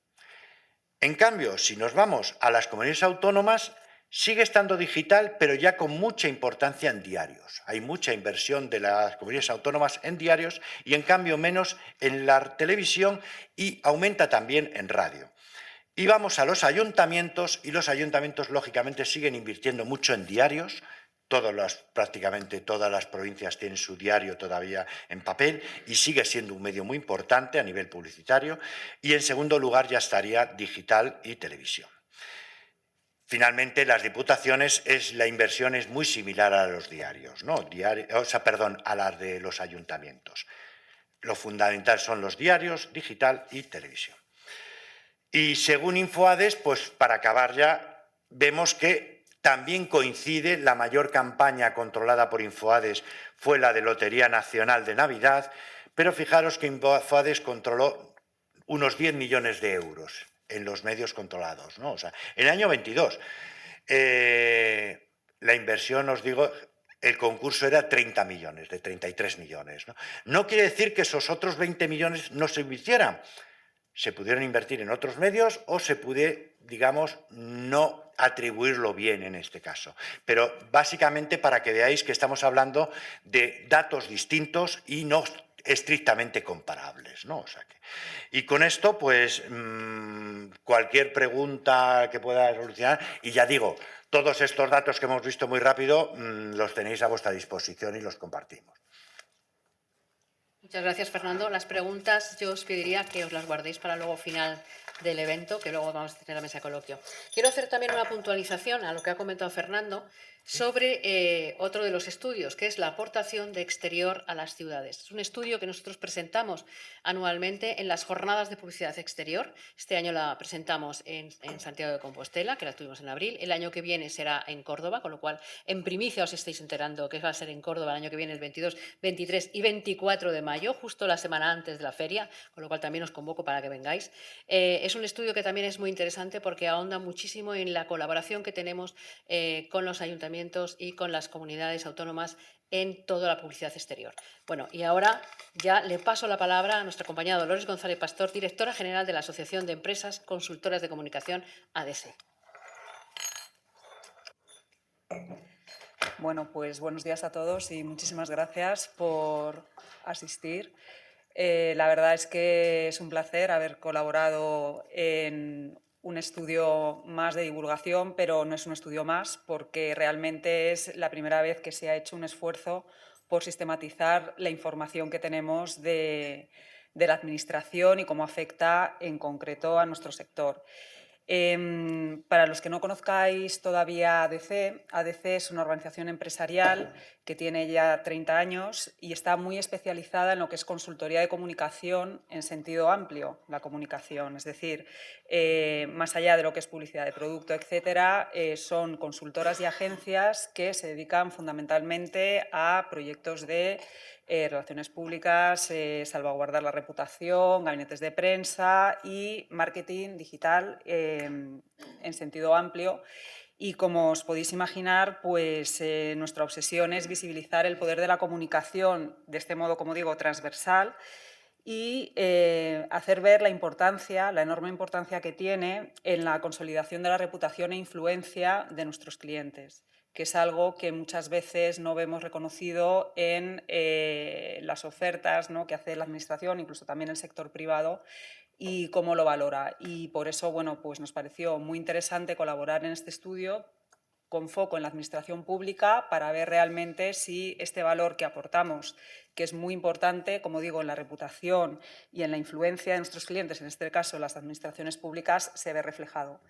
En cambio, si nos vamos a las comunidades autónomas, sigue estando digital, pero ya con mucha importancia en diarios. Hay mucha inversión de las comunidades autónomas en diarios y, en cambio, menos en la televisión y aumenta también en radio. Y vamos a los ayuntamientos, y los ayuntamientos, lógicamente, siguen invirtiendo mucho en diarios. Prácticamente todas las provincias tienen su diario todavía en papel y sigue siendo un medio muy importante a nivel publicitario. Y, en segundo lugar, ya estaría digital y televisión. Finalmente, las diputaciones, la inversión es muy similar a los diarios, ¿no? A las de los ayuntamientos. Lo fundamental son los diarios, digital y televisión. Y según Infoades, pues para acabar ya, vemos que también coincide, la mayor campaña controlada por Infoades fue la de Lotería Nacional de Navidad, pero fijaros que Infoades controló unos 10 millones de euros en los medios controlados, ¿no? O sea, en el año 22, la inversión, os digo, el concurso era 30 millones, de 33 millones, ¿no? No quiere decir que esos otros 20 millones no se invirtieran. Se pudieron invertir en otros medios o se puede, digamos, no atribuirlo bien en este caso. Pero básicamente para que veáis que estamos hablando de datos distintos y no estrictamente comparables, ¿no? O sea y con esto, pues, cualquier pregunta que pueda solucionar, y ya digo, todos estos datos que hemos visto muy rápido los tenéis a vuestra disposición y los compartimos. Muchas gracias, Fernando. Las preguntas yo os pediría que os las guardéis para luego final del evento, que luego vamos a tener la mesa de coloquio. Quiero hacer también una puntualización a lo que ha comentado Fernando sobre otro de los estudios, que es la aportación de exterior a las ciudades. Es un estudio que nosotros presentamos anualmente en las jornadas de publicidad exterior. Este año la presentamos en Santiago de Compostela, que la tuvimos en abril. El año que viene será en Córdoba, con lo cual en primicia os estáis enterando que va a ser en Córdoba el año que viene, el 22, 23 y 24 de mayo, justo la semana antes de la feria, con lo cual también os convoco para que vengáis. Es un estudio que también es muy interesante porque ahonda muchísimo en la colaboración que tenemos con los ayuntamientos y con las comunidades autónomas en toda la publicidad exterior. Bueno, y ahora ya le paso la palabra a nuestra compañera Dolores González Pastor, directora general de la Asociación de Empresas Consultoras de Comunicación, ADC. Bueno, pues buenos días a todos y muchísimas gracias por asistir. La verdad es que es un placer haber colaborado en un estudio más de divulgación, pero no es un estudio más porque realmente es la primera vez que se ha hecho un esfuerzo por sistematizar la información que tenemos de la Administración y cómo afecta en concreto a nuestro sector. Para los que no conozcáis todavía ADC, ADC es una organización empresarial que tiene ya 30 años y está muy especializada en lo que es consultoría de comunicación en sentido amplio, la comunicación. Es decir, más allá de lo que es publicidad de producto, etcétera, son consultoras y agencias que se dedican fundamentalmente a proyectos de relaciones públicas, salvaguardar la reputación, gabinetes de prensa y marketing digital en sentido amplio. Y como os podéis imaginar, pues nuestra obsesión es visibilizar el poder de la comunicación de este modo, como digo, transversal y hacer ver la importancia, la enorme importancia que tiene en la consolidación de la reputación e influencia de nuestros clientes, que es algo que muchas veces no vemos reconocido en las ofertas, ¿no?, que hace la Administración, incluso también el sector privado, y cómo lo valora. Y por eso, bueno, pues nos pareció muy interesante colaborar en este estudio con foco en la administración pública para ver realmente si este valor que aportamos, que es muy importante, como digo, en la reputación y en la influencia de nuestros clientes, en este caso las administraciones públicas, se ve reflejado.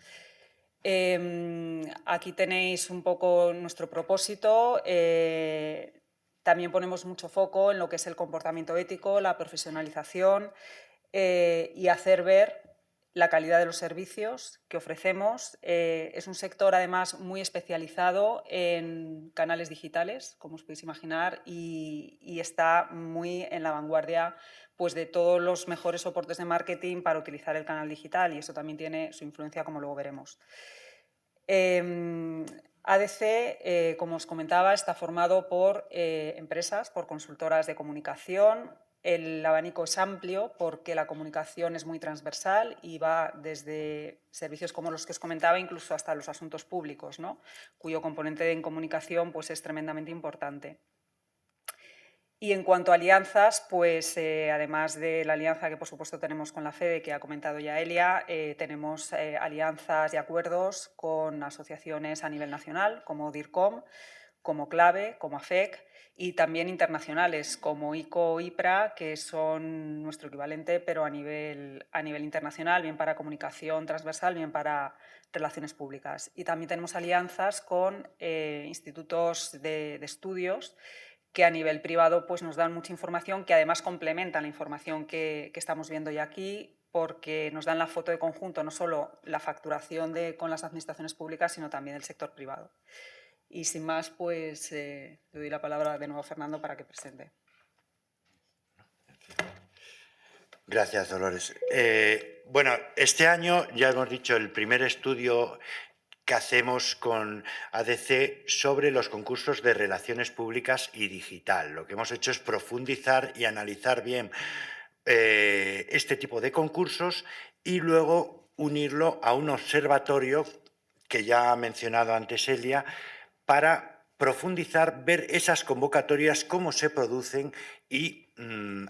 Aquí tenéis un poco nuestro propósito. También ponemos mucho foco en lo que es el comportamiento ético, la profesionalización y hacer ver la calidad de los servicios que ofrecemos. Es un sector, además, muy especializado en canales digitales, como os podéis imaginar, y está muy en la vanguardia pues, de todos los mejores soportes de marketing para utilizar el canal digital, y eso también tiene su influencia, como luego veremos. ADC, como os comentaba, está formado por empresas, por consultoras de comunicación. El abanico es amplio porque la comunicación es muy transversal y va desde servicios como los que os comentaba incluso hasta los asuntos públicos, ¿no?, cuyo componente en comunicación pues, es tremendamente importante. Y en cuanto a alianzas, pues además de la alianza que por supuesto tenemos con la FEDE, que ha comentado ya Elia, tenemos alianzas y acuerdos con asociaciones a nivel nacional, como DIRCOM, como CLAVE, como AFEC, y también internacionales, como ICO, IPRA, que son nuestro equivalente, pero a nivel internacional, bien para comunicación transversal, bien para relaciones públicas. Y también tenemos alianzas con institutos de estudios que a nivel privado pues, nos dan mucha información, que además complementan la información que estamos viendo ya aquí, porque nos dan la foto de conjunto, no solo la facturación con las administraciones públicas, sino también el sector privado. Y sin más, pues le doy la palabra de nuevo a Fernando para que presente. Gracias, Dolores. Bueno, este año ya hemos dicho el primer estudio que hacemos con ADC sobre los concursos de relaciones públicas y digital. Lo que hemos hecho es profundizar y analizar bien este tipo de concursos y luego unirlo a un observatorio que ya ha mencionado antes Elia, para profundizar, ver esas convocatorias, cómo se producen y,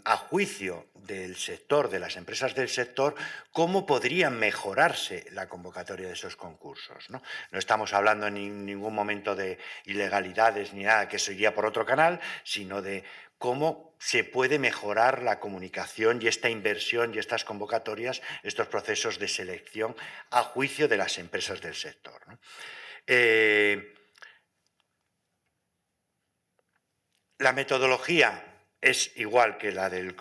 a juicio del sector, de las empresas del sector, cómo podría mejorarse la convocatoria de esos concursos, ¿no? No estamos hablando en ningún momento de ilegalidades ni nada, que eso iría por otro canal, sino de cómo se puede mejorar la comunicación y esta inversión y estas convocatorias, estos procesos de selección a juicio de las empresas del sector, ¿no? La metodología es igual que la del...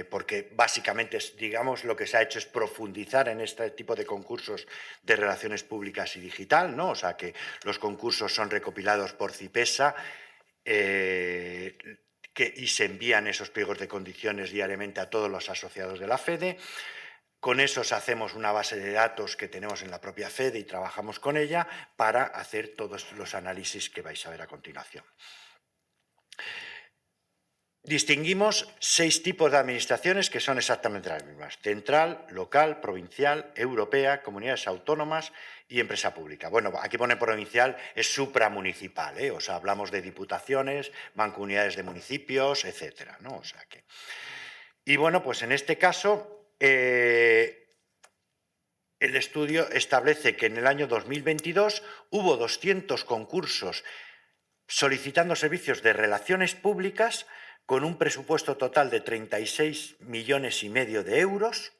porque básicamente, digamos, lo que se ha hecho es profundizar en este tipo de concursos de relaciones públicas y digital, ¿no? O sea, que los concursos son recopilados por CIPESA y se envían esos pliegos de condiciones diariamente a todos los asociados de la FEDE. Con esos hacemos una base de datos que tenemos en la propia FEDE y trabajamos con ella para hacer todos los análisis que vais a ver a continuación. Distinguimos 6 tipos de administraciones que son exactamente las mismas: central, local, provincial, europea, comunidades autónomas y empresa pública. Bueno, aquí pone provincial, es supramunicipal, ¿eh? O sea, hablamos de diputaciones, mancomunidades de municipios, etcétera, ¿no? O sea que... Y bueno, pues en este caso, el estudio establece que en el año 2022 hubo 200 concursos solicitando servicios de relaciones públicas con un presupuesto total de 36,5 millones de euros,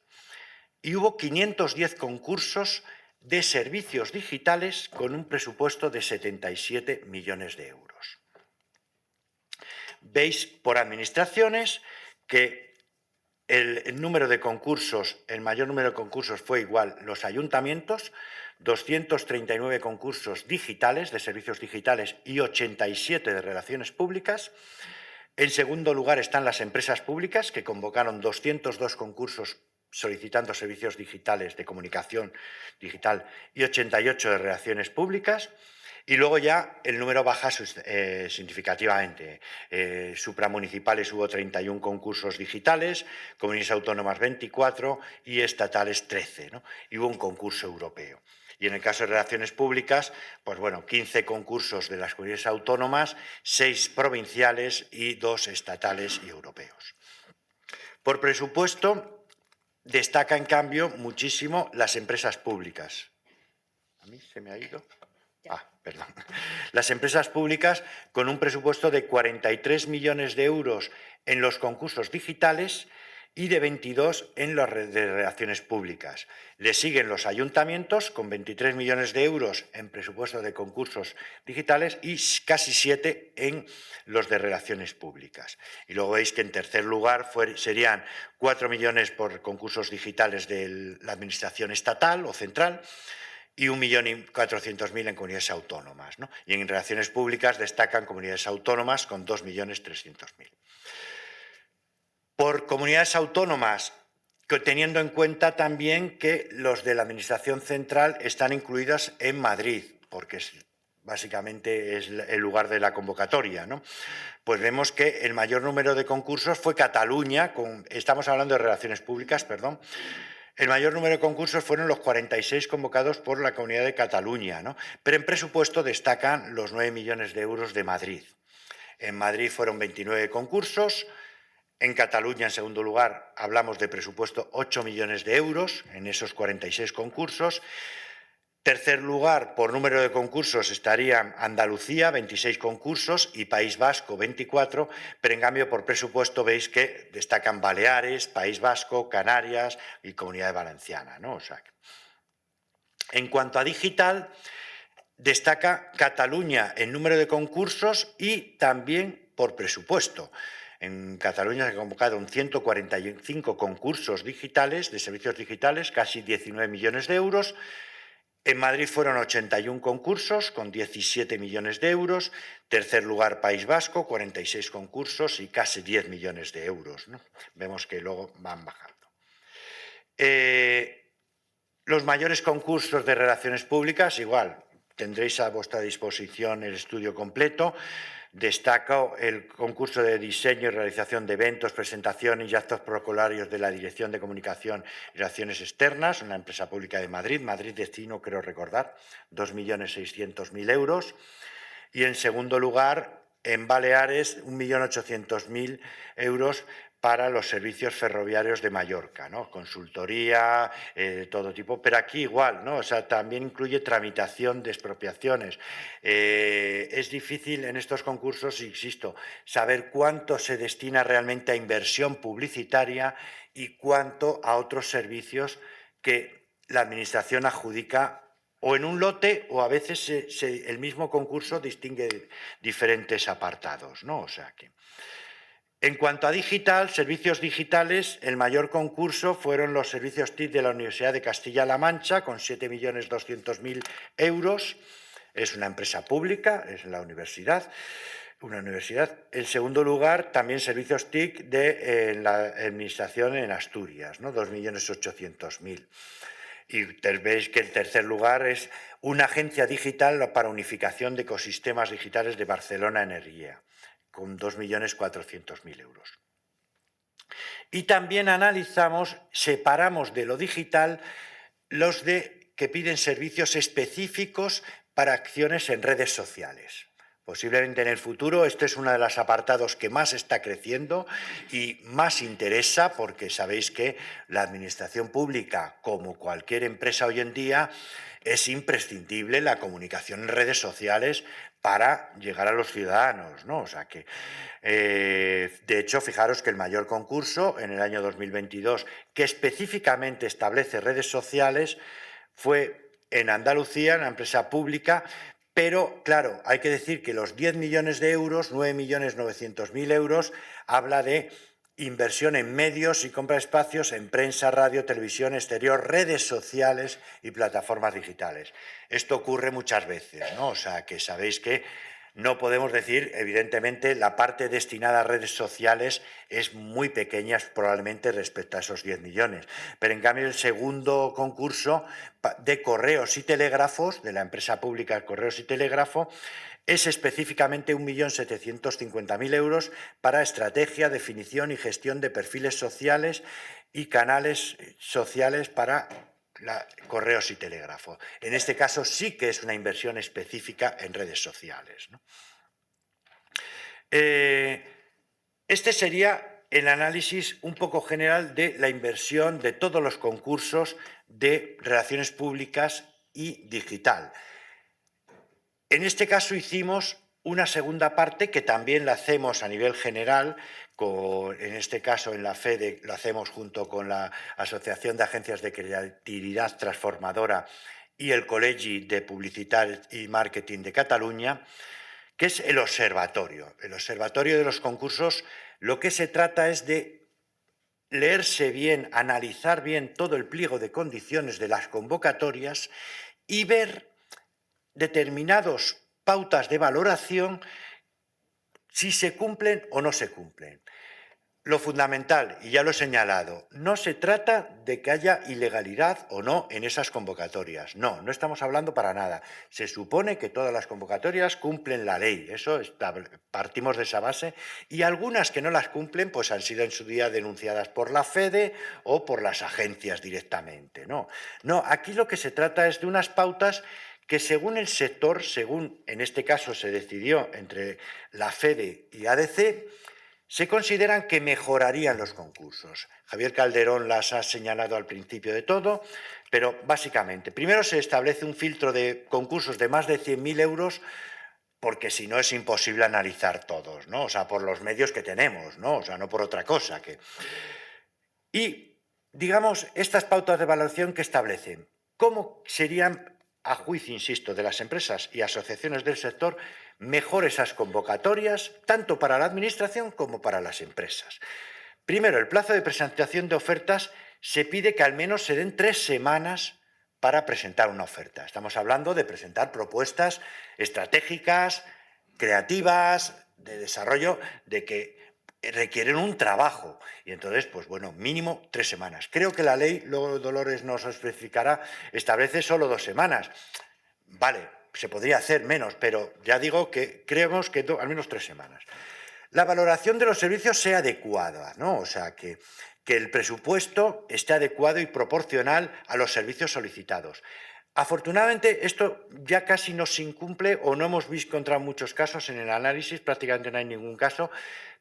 y hubo 510 concursos de servicios digitales con un presupuesto de 77 millones de euros. Veis por administraciones que el número de concursos, el mayor número de concursos fue igual los ayuntamientos, 239 concursos digitales, de servicios digitales, y 87 de relaciones públicas. En segundo lugar están las empresas públicas, que convocaron 202 concursos solicitando servicios digitales de comunicación digital y 88 de relaciones públicas. Y luego ya el número baja significativamente. Supramunicipales hubo 31 concursos digitales, comunidades autónomas 24 y estatales 13, ¿no? Y hubo un concurso europeo. Y en el caso de relaciones públicas, pues bueno, 15 concursos de las comunidades autónomas, 6 provinciales y 2 estatales y europeos. Por presupuesto, destaca en cambio muchísimo las empresas públicas. ¿A mí se me ha ido? Perdón. Las empresas públicas con un presupuesto de 43 millones de euros en los concursos digitales y de 22 en las de relaciones públicas. Le siguen los ayuntamientos con 23 millones de euros en presupuesto de concursos digitales y casi 7 en los de relaciones públicas. Y luego veis que en tercer lugar serían 4 millones por concursos digitales de la administración estatal o central, y 1.400.000 en comunidades autónomas, ¿no? Y en relaciones públicas destacan comunidades autónomas con 2.300.000. Por comunidades autónomas, teniendo en cuenta también que los de la Administración Central están incluidas en Madrid, porque básicamente es el lugar de la convocatoria, ¿no? Pues vemos que el mayor número de concursos fue Cataluña, estamos hablando de relaciones públicas, perdón. El mayor número de concursos fueron los 46 convocados por la Comunidad de Cataluña, ¿no? Pero en presupuesto destacan los 9 millones de euros de Madrid. En Madrid fueron 29 concursos. En Cataluña, en segundo lugar, hablamos de presupuesto 8 millones de euros en esos 46 concursos. Tercer lugar, por número de concursos, estarían Andalucía, 26 concursos, y País Vasco, 24, pero en cambio por presupuesto veis que destacan Baleares, País Vasco, Canarias y Comunidad Valenciana, ¿no? O sea, en cuanto a digital, destaca Cataluña en número de concursos y también por presupuesto. En Cataluña se convocaron 145 concursos digitales, de servicios digitales, casi 19 millones de euros. En Madrid fueron 81 concursos con 17 millones de euros. Tercer lugar, País Vasco, 46 concursos y casi 10 millones de euros, ¿no? Vemos que luego van bajando. Los mayores concursos de relaciones públicas, igual, tendréis a vuestra disposición el estudio completo. Destaco el concurso de diseño y realización de eventos, presentaciones y actos protocolarios de la Dirección de Comunicación y Relaciones Externas, una empresa pública de Madrid, Madrid Destino, creo recordar, 2.600.000 euros. Y en segundo lugar, en Baleares, 1.800.000 euros para los servicios ferroviarios de Mallorca, ¿no? Consultoría, de todo tipo, pero aquí igual, ¿no? O sea, también incluye tramitación de expropiaciones. Es difícil en estos concursos, insisto, saber cuánto se destina realmente a inversión publicitaria y cuánto a otros servicios que la Administración adjudica o en un lote, o a veces el mismo concurso distingue diferentes apartados, ¿no? O sea que... En cuanto a digital, servicios digitales, el mayor concurso fueron los servicios TIC de la Universidad de Castilla-La Mancha, con 7.200.000 euros. Es una empresa pública, es la universidad, una universidad. En segundo lugar, también servicios TIC de la administración en Asturias, ¿no? 2.800.000. Y veis que el tercer lugar es una agencia digital para unificación de ecosistemas digitales de Barcelona Energía, con 2.400.000 euros. Y también analizamos, separamos de lo digital los que piden servicios específicos para acciones en redes sociales. Posiblemente en el futuro este es uno de los apartados que más está creciendo y más interesa, porque sabéis que la administración pública, como cualquier empresa hoy en día, es imprescindible la comunicación en redes sociales para llegar a los ciudadanos, ¿no? O sea que, de hecho, fijaros que el mayor concurso en el año 2022, que específicamente establece redes sociales, fue en Andalucía, una empresa pública. Pero, claro, hay que decir que los 10 millones de euros, 9.900.000 euros, habla de inversión en medios y compra de espacios en prensa, radio, televisión, exterior, redes sociales y plataformas digitales. Esto ocurre muchas veces, ¿no? O sea, que sabéis que no podemos decir, evidentemente, la parte destinada a redes sociales es muy pequeña probablemente respecto a esos 10 millones. Pero en cambio el segundo concurso de correos y telégrafos, de la empresa pública Correos y Telégrafo, es específicamente 1.750.000 euros para estrategia, definición y gestión de perfiles sociales y canales sociales para correos y telégrafo. En este caso sí que es una inversión específica en redes sociales, ¿no? Este sería el análisis un poco general de la inversión de todos los concursos de relaciones públicas y digital. En este caso hicimos una segunda parte que también la hacemos a nivel general, en este caso en la FEDE lo hacemos junto con la Asociación de Agencias de Creatividad Transformadora y el Col·legi de Publicitat y Marketing de Cataluña, que es el observatorio. El observatorio de los concursos, lo que se trata es de leerse bien, analizar bien todo el pliego de condiciones de las convocatorias y ver determinadas pautas de valoración si se cumplen o no se cumplen. Lo fundamental, y ya lo he señalado, no se trata de que haya ilegalidad o no en esas convocatorias. No, no estamos hablando para nada. Se supone que todas las convocatorias cumplen la ley. Eso partimos de esa base. Y algunas que no las cumplen, pues han sido en su día denunciadas por la FEDE o por las agencias directamente. No, aquí lo que se trata es de unas pautas que según el sector, según en este caso se decidió entre la FEDE y ADC, se consideran que mejorarían los concursos. Javier Calderón las ha señalado al principio de todo, pero básicamente, primero se establece un filtro de concursos de más de 100.000 euros, porque si no es imposible analizar todos, ¿no? O sea, por los medios que tenemos, ¿no? O sea, no por otra cosa. Y, digamos, estas pautas de valoración que establecen, ¿cómo serían, a juicio, insisto, de las empresas y asociaciones del sector, mejor esas convocatorias, tanto para la administración como para las empresas? Primero, el plazo de presentación de ofertas se pide que al menos se den 3 semanas para presentar una oferta. Estamos hablando de presentar propuestas estratégicas, creativas, de desarrollo, de que requieren un trabajo. Y entonces, pues bueno, mínimo 3 semanas. Creo que la ley, luego Dolores nos especificará, establece solo 2 semanas. Vale, se podría hacer menos, pero ya digo que creemos que al menos 3 semanas. La valoración de los servicios sea adecuada, ¿no? O sea, que el presupuesto esté adecuado y proporcional a los servicios solicitados. Afortunadamente, esto ya casi no se incumple o no hemos encontrado muchos casos en el análisis, prácticamente no hay ningún caso,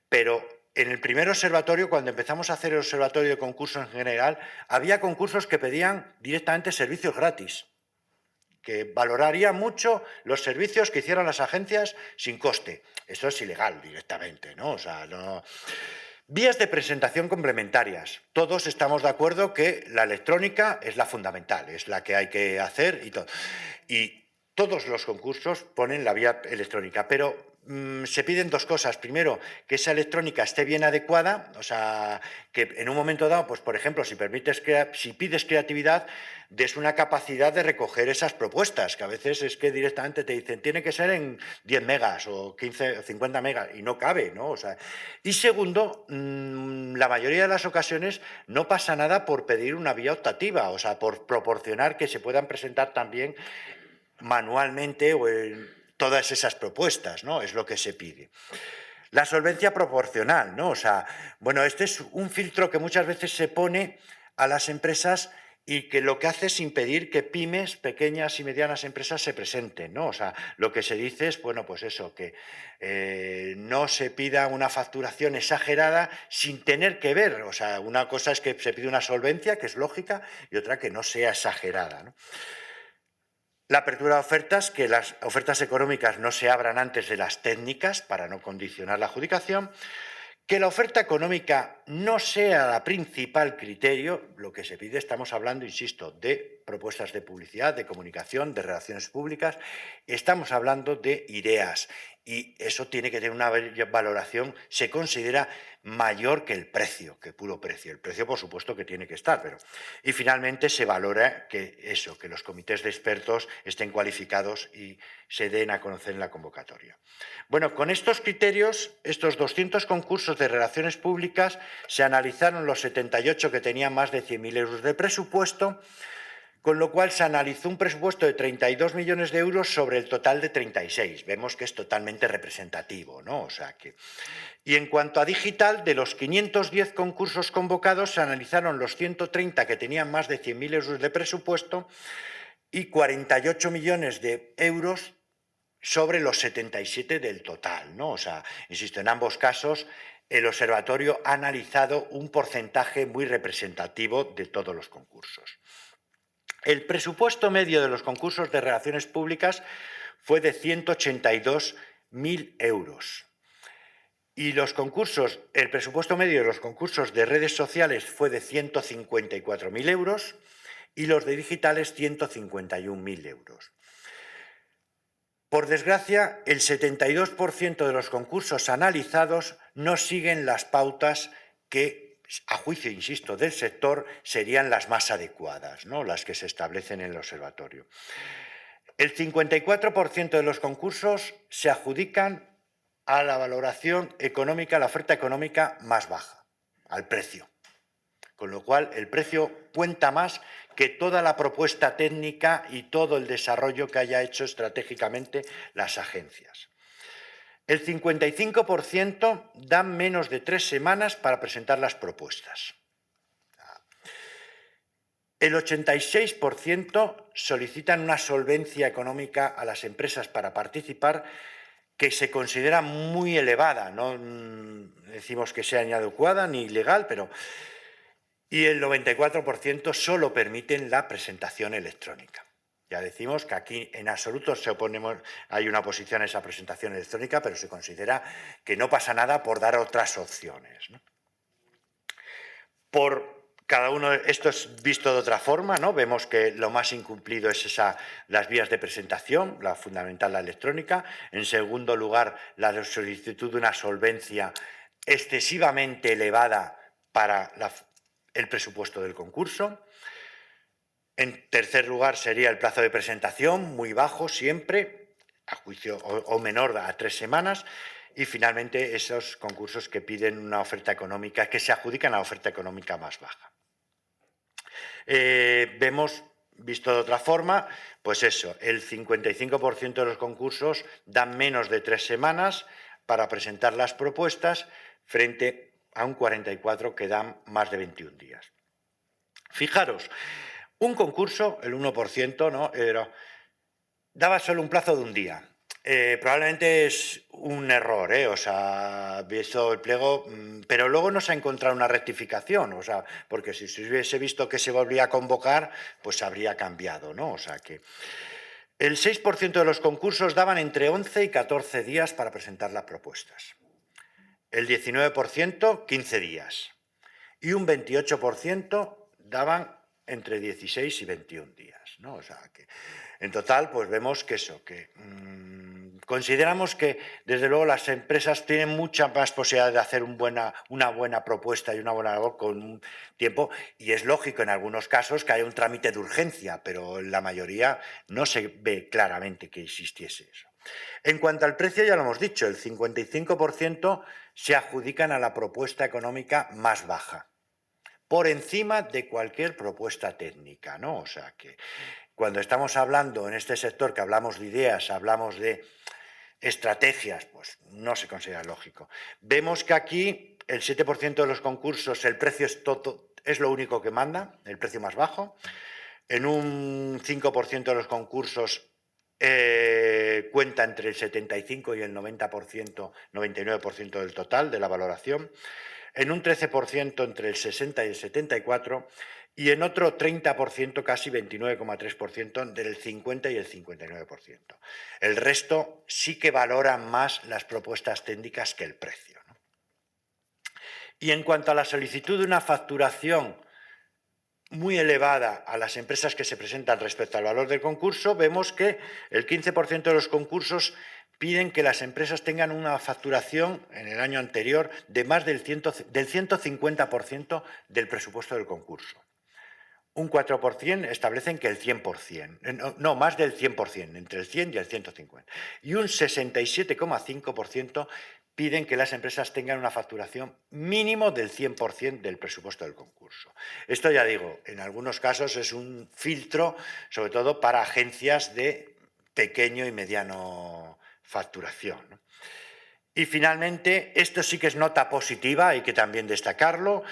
pero en el primer observatorio, cuando empezamos a hacer el observatorio de concursos en general, había concursos que pedían directamente servicios gratis, que valoraría mucho los servicios que hicieran las agencias sin coste. Esto es ilegal directamente, ¿no? O sea, no... Vías de presentación complementarias. Todos estamos de acuerdo que la electrónica es la fundamental, es la que hay que hacer y todo. Y todos los concursos ponen la vía electrónica, pero se piden dos cosas. Primero, que esa electrónica esté bien adecuada, o sea, que en un momento dado, pues por ejemplo, si pides creatividad, des una capacidad de recoger esas propuestas, que a veces es que directamente te dicen, tiene que ser en 10 megas o 15 o 50 megas, y no cabe, ¿no? O sea, y segundo, la mayoría de las ocasiones no pasa nada por pedir una vía optativa, o sea, por proporcionar que se puedan presentar también manualmente o en todas esas propuestas, ¿no? Es lo que se pide. La solvencia proporcional, ¿no? O sea, bueno, este es un filtro que muchas veces se pone a las empresas y que lo que hace es impedir que pymes, pequeñas y medianas empresas se presenten, ¿no? O sea, lo que se dice es, bueno, pues eso, que no se pida una facturación exagerada sin tener que ver. O sea, una cosa es que se pide una solvencia, que es lógica, y otra que no sea exagerada, ¿no? La apertura de ofertas, que las ofertas económicas no se abran antes de las técnicas para no condicionar la adjudicación. Que la oferta económica no sea la principal criterio, lo que se pide, estamos hablando, insisto, de propuestas de publicidad, de comunicación, de relaciones públicas, estamos hablando de ideas y eso tiene que tener una valoración, se considera mayor que el precio, que puro precio. El precio, por supuesto, que tiene que estar, pero... Y finalmente se valora que eso, que los comités de expertos estén cualificados y se den a conocer en la convocatoria. Bueno, con estos criterios, estos 200 concursos de relaciones públicas, se analizaron los 78 que tenían más de 100.000 euros de presupuesto, con lo cual se analizó un presupuesto de 32 millones de euros sobre el total de 36. Vemos que es totalmente representativo, ¿no? O sea que... Y en cuanto a digital, de los 510 concursos convocados, se analizaron los 130 que tenían más de 100.000 euros de presupuesto y 48 millones de euros sobre los 77 del total, ¿no? O sea, insisto, en ambos casos el observatorio ha analizado un porcentaje muy representativo de todos los concursos. El presupuesto medio de los concursos de relaciones públicas fue de 182.000 euros. Y el presupuesto medio de los concursos de redes sociales fue de 154.000 euros y los de digitales 151.000 euros. Por desgracia, el 72% de los concursos analizados no siguen las pautas que, a juicio, insisto, del sector, serían las más adecuadas, ¿no? Las que se establecen en el observatorio. El 54% de los concursos se adjudican a la valoración económica, la oferta económica más baja, al precio. Con lo cual, el precio cuenta más que toda la propuesta técnica y todo el desarrollo que haya hecho estratégicamente las agencias. El 55% dan menos de 3 semanas para presentar las propuestas. El 86% solicitan una solvencia económica a las empresas para participar que se considera muy elevada. No decimos que sea ni adecuada ni legal, pero... Y el 94% solo permiten la presentación electrónica. Ya decimos que aquí en absoluto hay una oposición a esa presentación electrónica, pero se considera que no pasa nada por dar otras opciones, ¿no? Por cada uno, esto es visto de otra forma, ¿no? Vemos que lo más incumplido es las vías de presentación, la fundamental, la electrónica. En segundo lugar, la solicitud de una solvencia excesivamente elevada para el presupuesto del concurso. En tercer lugar sería el plazo de presentación, muy bajo siempre, a juicio o menor a 3 semanas. Y finalmente esos concursos que piden una oferta económica, que se adjudican a la oferta económica más baja. Vemos, visto de otra forma, pues eso, el 55% de los concursos dan menos de 3 semanas para presentar las propuestas frente a un 44% que dan más de 21 días. Fijaros, un concurso, el 1%, ¿no? Daba solo un plazo de un día. Probablemente es un error, o sea, visto el pliego, pero luego no se ha encontrado una rectificación, o sea, porque si se hubiese visto que se volvía a convocar, pues habría cambiado, ¿no? O sea que el 6% de los concursos daban entre 11 y 14 días para presentar las propuestas. el 19% 15 días y un 28% daban entre 16 y 21 días, ¿no? O sea, que en total pues vemos que eso, que consideramos que desde luego las empresas tienen mucha más posibilidad de hacer una buena propuesta y una buena labor con un tiempo, y es lógico en algunos casos que haya un trámite de urgencia, pero en la mayoría no se ve claramente que existiese eso. En cuanto al precio, ya lo hemos dicho, el 55% se adjudican a la propuesta económica más baja, por encima de cualquier propuesta técnica, ¿no? O sea que cuando estamos hablando en este sector, que hablamos de ideas, hablamos de estrategias, pues no se considera lógico. Vemos que aquí el 7% de los concursos el precio es lo único que manda, el precio más bajo. En un 5% de los concursos cuenta entre el 75 y el 90%, 99% del total de la valoración. En un 13% entre el 60 y el 74%, y en otro 30%, casi 29,3%, entre el 50 y el 59%. El resto sí que valoran más las propuestas técnicas que el precio, ¿no? Y en cuanto a la solicitud de una facturación muy elevada a las empresas que se presentan respecto al valor del concurso, vemos que el 15% de los concursos piden que las empresas tengan una facturación en el año anterior de más del 150% del presupuesto del concurso. Un 4% establecen que el 100%, no, más del 100%, entre el 100 y el 150. Y un 67,5% piden que las empresas tengan una facturación mínimo del 100% del presupuesto del concurso. Esto, ya digo, en algunos casos es un filtro, sobre todo para agencias de pequeño y mediano facturación, ¿no? Y finalmente, esto sí que es nota positiva, hay que también destacarlo,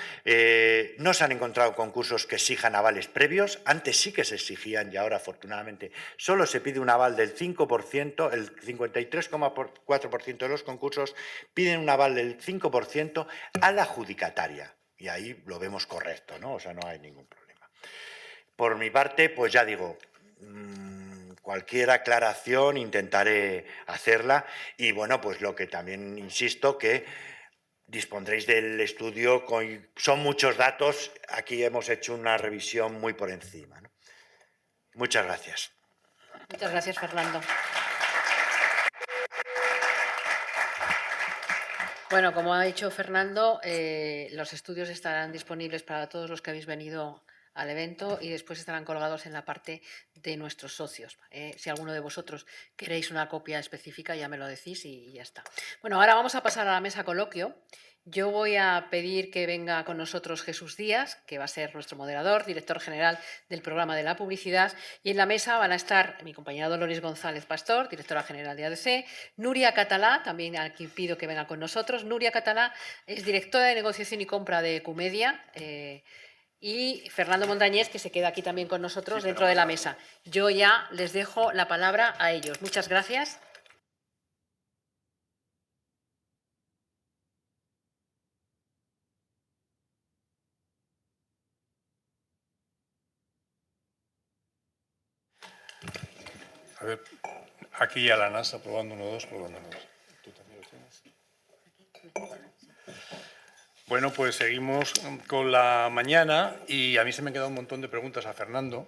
no se han encontrado concursos que exijan avales previos, antes sí que se exigían y ahora afortunadamente solo se pide un aval del 5%, el 53,4% de los concursos piden un aval del 5% a la adjudicataria, y ahí lo vemos correcto, ¿no? O sea, no hay ningún problema. Por mi parte, pues ya digo, cualquier aclaración intentaré hacerla, y bueno, pues lo que también insisto, que dispondréis del estudio, son muchos datos, aquí hemos hecho una revisión muy por encima, ¿no? Muchas gracias. Muchas gracias, Fernando. Bueno, como ha dicho Fernando, los estudios estarán disponibles para todos los que habéis venido al evento y después estarán colgados en la parte de nuestros socios. Si alguno de vosotros queréis una copia específica, ya me lo decís y ya está. Bueno, ahora vamos a pasar a la mesa coloquio. Yo voy a pedir que venga con nosotros Jesús Díaz, que va a ser nuestro moderador, director general del programa de la publicidad, y en la mesa van a estar mi compañera Dolores González Pastor, directora general de ADC, Nuria Catalá, también a quien pido que venga con nosotros. Nuria Catalá es directora de negociación y compra de Ecumedia, y Fernando Montañés, que se queda aquí también con nosotros dentro de la mesa. Yo ya les dejo la palabra a ellos. Muchas gracias. A ver, aquí a la NASA, probando 1, 2, probando 1, 2. ¿Tú también lo tienes? Bueno, pues seguimos con la mañana y a mí se me han quedado un montón de preguntas a Fernando.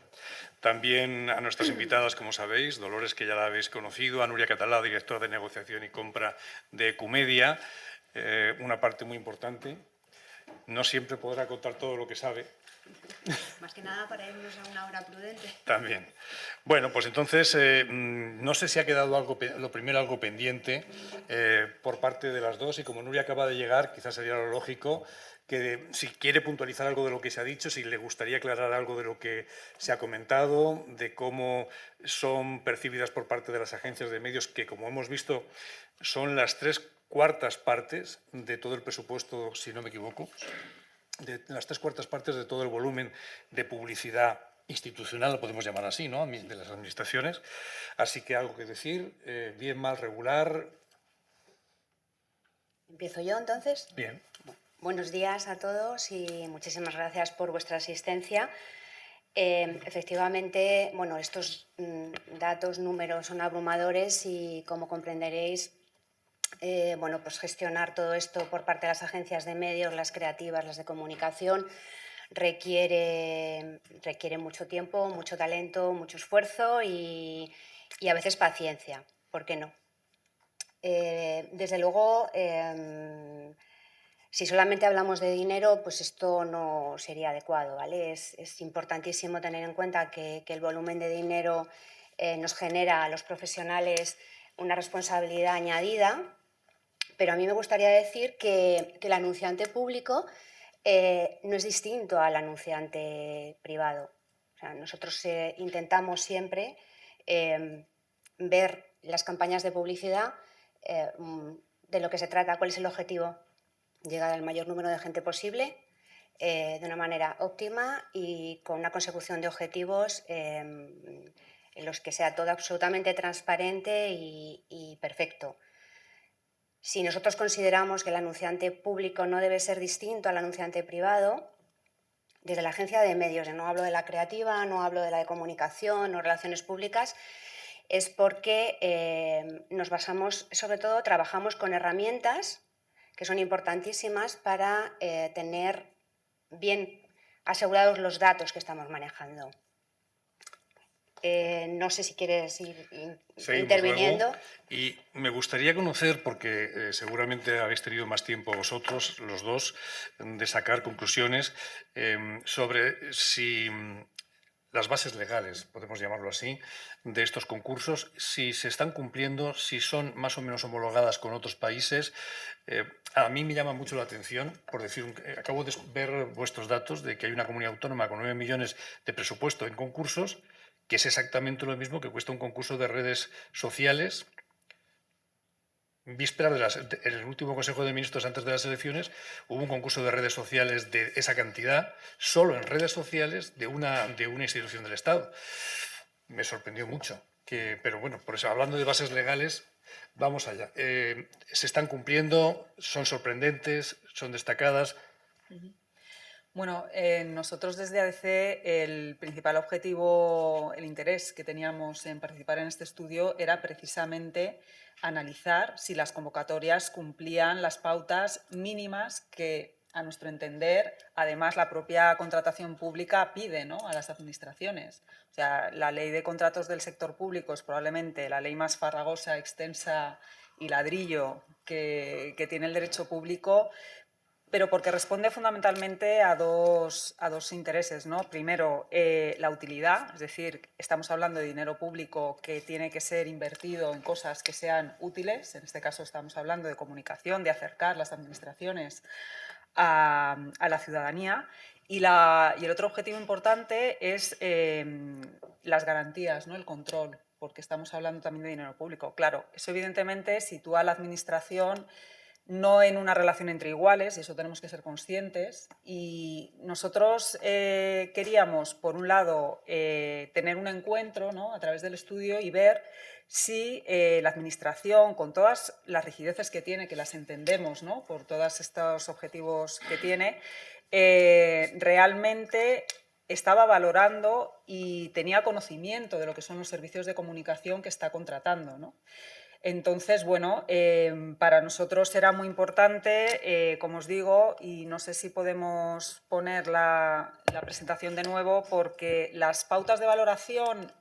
También a nuestras invitadas, como sabéis, Dolores, que ya la habéis conocido, a Nuria Catalá, directora de negociación y compra de Ecumedia, una parte muy importante. No siempre podrá contar todo lo que sabe. Más que nada para irnos a una hora prudente. También. Bueno, pues entonces, no sé si ha quedado lo primero algo pendiente por parte de las dos, y como Nuria acaba de llegar, quizás sería lo lógico que si quiere puntualizar algo de lo que se ha dicho, si le gustaría aclarar algo de lo que se ha comentado, de cómo son percibidas por parte de las agencias de medios, que como hemos visto son las 3/4 partes de todo el presupuesto, si no me equivoco, de las 3/4 partes de todo el volumen de publicidad institucional, lo podemos llamar así, ¿no?, de las administraciones. Así que algo que decir, bien, mal, regular. ¿Empiezo yo entonces? Bien. Buenos días a todos y muchísimas gracias por vuestra asistencia. Efectivamente, bueno, estos datos, números son abrumadores y, como comprenderéis, bueno, pues gestionar todo esto por parte de las agencias de medios, las creativas, las de comunicación, requiere mucho tiempo, mucho talento, mucho esfuerzo y a veces paciencia, ¿por qué no? Desde luego, si solamente hablamos de dinero, pues esto no sería adecuado, ¿vale? Es importantísimo tener en cuenta que el volumen de dinero nos genera a los profesionales una responsabilidad añadida, pero a mí me gustaría decir que el anunciante público no es distinto al anunciante privado. O sea, nosotros intentamos siempre ver las campañas de publicidad de lo que se trata, cuál es el objetivo, llegar al mayor número de gente posible de una manera óptima y con una consecución de objetivos en los que sea todo absolutamente transparente y perfecto. Si nosotros consideramos que el anunciante público no debe ser distinto al anunciante privado, desde la agencia de medios, no hablo de la creativa, no hablo de la de comunicación o relaciones públicas, es porque nos basamos, sobre todo, trabajamos con herramientas que son importantísimas para tener bien asegurados los datos que estamos manejando. No sé si quieres ir Seguimos interviniendo. luego. Y me gustaría conocer, porque seguramente habéis tenido más tiempo vosotros, los dos, de sacar conclusiones sobre si las bases legales, podemos llamarlo así, de estos concursos, si se están cumpliendo, si son más o menos homologadas con otros países. A mí me llama mucho la atención, por decir, acabo de ver vuestros datos de que hay una comunidad autónoma con 9 millones de presupuesto en concursos, que es exactamente lo mismo que cuesta un concurso de redes sociales. Víspera en el último Consejo de Ministros antes de las elecciones hubo un concurso de redes sociales de esa cantidad, solo en redes sociales de una institución del Estado. Me sorprendió mucho. Pero bueno, por eso, hablando de bases legales, vamos allá. ¿Se están cumpliendo? ¿Son sorprendentes? ¿Son destacadas? Bueno, nosotros desde ADC el principal objetivo, el interés que teníamos en participar en este estudio era precisamente analizar si las convocatorias cumplían las pautas mínimas que, a nuestro entender, además la propia contratación pública pide, ¿no?, a las administraciones. O sea, la ley de contratos del sector público es probablemente la ley más farragosa, extensa y ladrillo que tiene el derecho público, pero porque responde fundamentalmente a dos intereses, ¿no? Primero, la utilidad, es decir, estamos hablando de dinero público que tiene que ser invertido en cosas que sean útiles. En este caso estamos hablando de comunicación, de acercar las administraciones a la ciudadanía. Y el otro objetivo importante es las garantías, ¿no?, el control, porque estamos hablando también de dinero público. Claro, eso evidentemente sitúa a la administración no en una relación entre iguales, y eso tenemos que ser conscientes. Y nosotros queríamos, por un lado, tener un encuentro, ¿no?, a través del estudio y ver si la Administración, con todas las rigideces que tiene, que las entendemos, ¿no?, por todos estos objetivos que tiene, realmente estaba valorando y tenía conocimiento de lo que son los servicios de comunicación que está contratando, ¿no? Entonces, bueno, para nosotros era muy importante, como os digo, y no sé si podemos poner la presentación de nuevo, porque las pautas de valoración,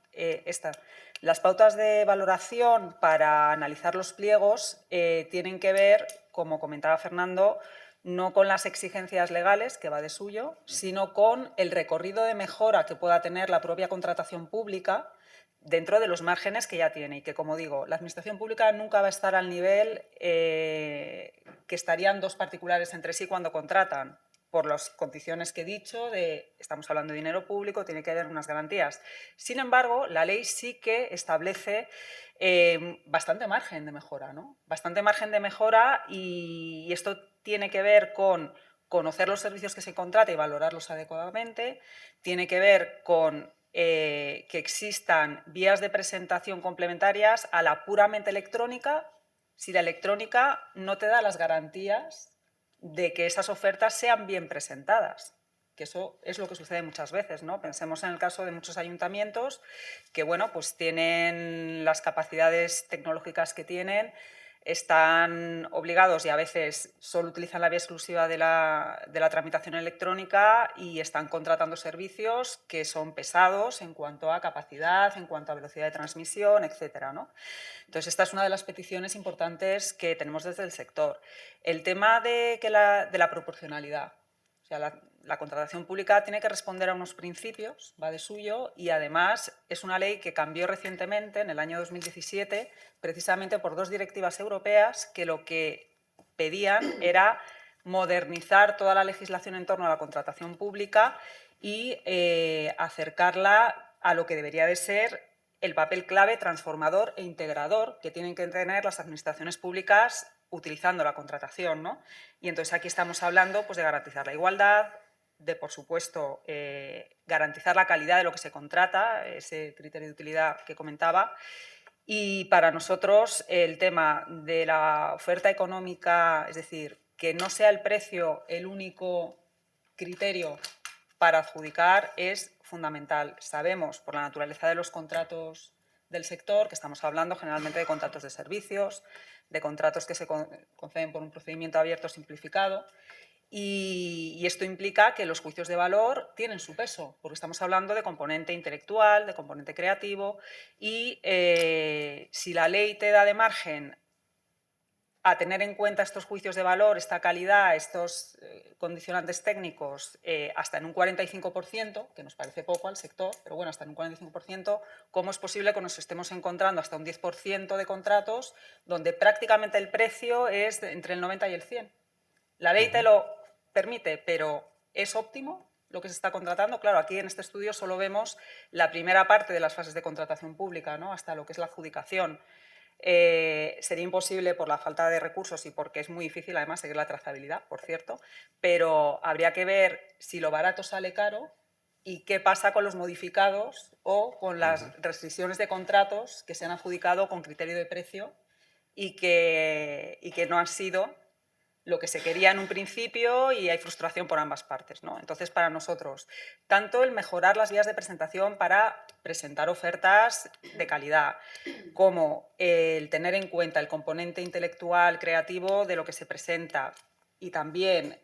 las pautas de valoración para analizar los pliegos tienen que ver, como comentaba Fernando, no con las exigencias legales, que va de suyo, sino con el recorrido de mejora que pueda tener la propia contratación pública dentro de los márgenes que ya tiene. Y que, como digo, la administración pública nunca va a estar al nivel que estarían dos particulares entre sí cuando contratan, por las condiciones que he dicho, estamos hablando de dinero público, tiene que haber unas garantías. Sin embargo, la ley sí que establece bastante margen de mejora, ¿no? Bastante margen de mejora, y esto tiene que ver con conocer los servicios que se contrata y valorarlos adecuadamente, tiene que ver con que existan vías de presentación complementarias a la puramente electrónica, si la electrónica no te da las garantías de que esas ofertas sean bien presentadas, que eso es lo que sucede muchas veces, ¿no? Pensemos en el caso de muchos ayuntamientos que, bueno, pues tienen las capacidades tecnológicas que tienen, están obligados y a veces solo utilizan la vía exclusiva de la tramitación electrónica y están contratando servicios que son pesados en cuanto a capacidad, en cuanto a velocidad de transmisión, etcétera, ¿no? Entonces, esta es una de las peticiones importantes que tenemos desde el sector. El tema de la proporcionalidad. O sea, la contratación pública tiene que responder a unos principios, va de suyo, y además es una ley que cambió recientemente, en el año 2017, precisamente por 2 directivas europeas que lo que pedían era modernizar toda la legislación en torno a la contratación pública y acercarla a lo que debería de ser el papel clave, transformador e integrador que tienen que tener las administraciones públicas utilizando la contratación, ¿no? Y entonces aquí estamos hablando pues, de garantizar la igualdad, de, por supuesto, garantizar la calidad de lo que se contrata, ese criterio de utilidad que comentaba. Y para nosotros el tema de la oferta económica, es decir, que no sea el precio el único criterio para adjudicar, es fundamental. Sabemos, por la naturaleza de los contratos del sector, que estamos hablando generalmente de contratos de servicios, de contratos que se conceden por un procedimiento abierto simplificado, y esto implica que los juicios de valor tienen su peso, porque estamos hablando de componente intelectual, de componente creativo, y si la ley te da de margen a tener en cuenta estos juicios de valor, esta calidad, estos condicionantes técnicos, hasta en un 45%, que nos parece poco al sector, pero bueno, hasta en un 45%, ¿cómo es posible que nos estemos encontrando hasta un 10% de contratos donde prácticamente el precio es entre el 90 y el 100? La ley te lo permite, pero ¿es óptimo lo que se está contratando? Claro, aquí en este estudio solo vemos la primera parte de las fases de contratación pública, ¿no? Hasta lo que es la adjudicación. Sería imposible por la falta de recursos y porque es muy difícil además seguir la trazabilidad, por cierto, pero habría que ver si lo barato sale caro y qué pasa con los modificados o con las restricciones de contratos que se han adjudicado con criterio de precio y que no han sido lo que se quería en un principio y hay frustración por ambas partes, ¿no? Entonces, para nosotros, tanto el mejorar las vías de presentación para presentar ofertas de calidad, como el tener en cuenta el componente intelectual, creativo de lo que se presenta y también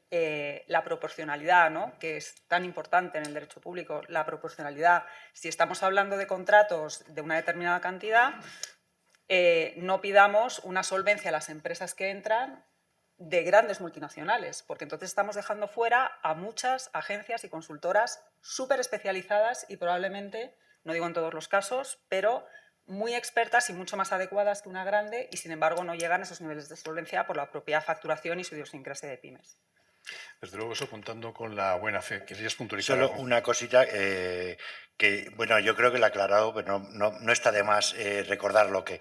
la proporcionalidad, ¿no? Que es tan importante en el derecho público, la proporcionalidad. Si estamos hablando de contratos de una determinada cantidad, no pidamos una solvencia a las empresas que entran de grandes multinacionales, porque entonces estamos dejando fuera a muchas agencias y consultoras súper especializadas y probablemente, no digo en todos los casos, pero muy expertas y mucho más adecuadas que una grande y, sin embargo, no llegan a esos niveles de solvencia por la propia facturación y su idiosincrasia de pymes. Desde luego, eso contando con la buena fe. ¿Querías puntualizar Solo algo? una cosita que, bueno, yo creo que lo he aclarado, pero no está de más recordarlo, que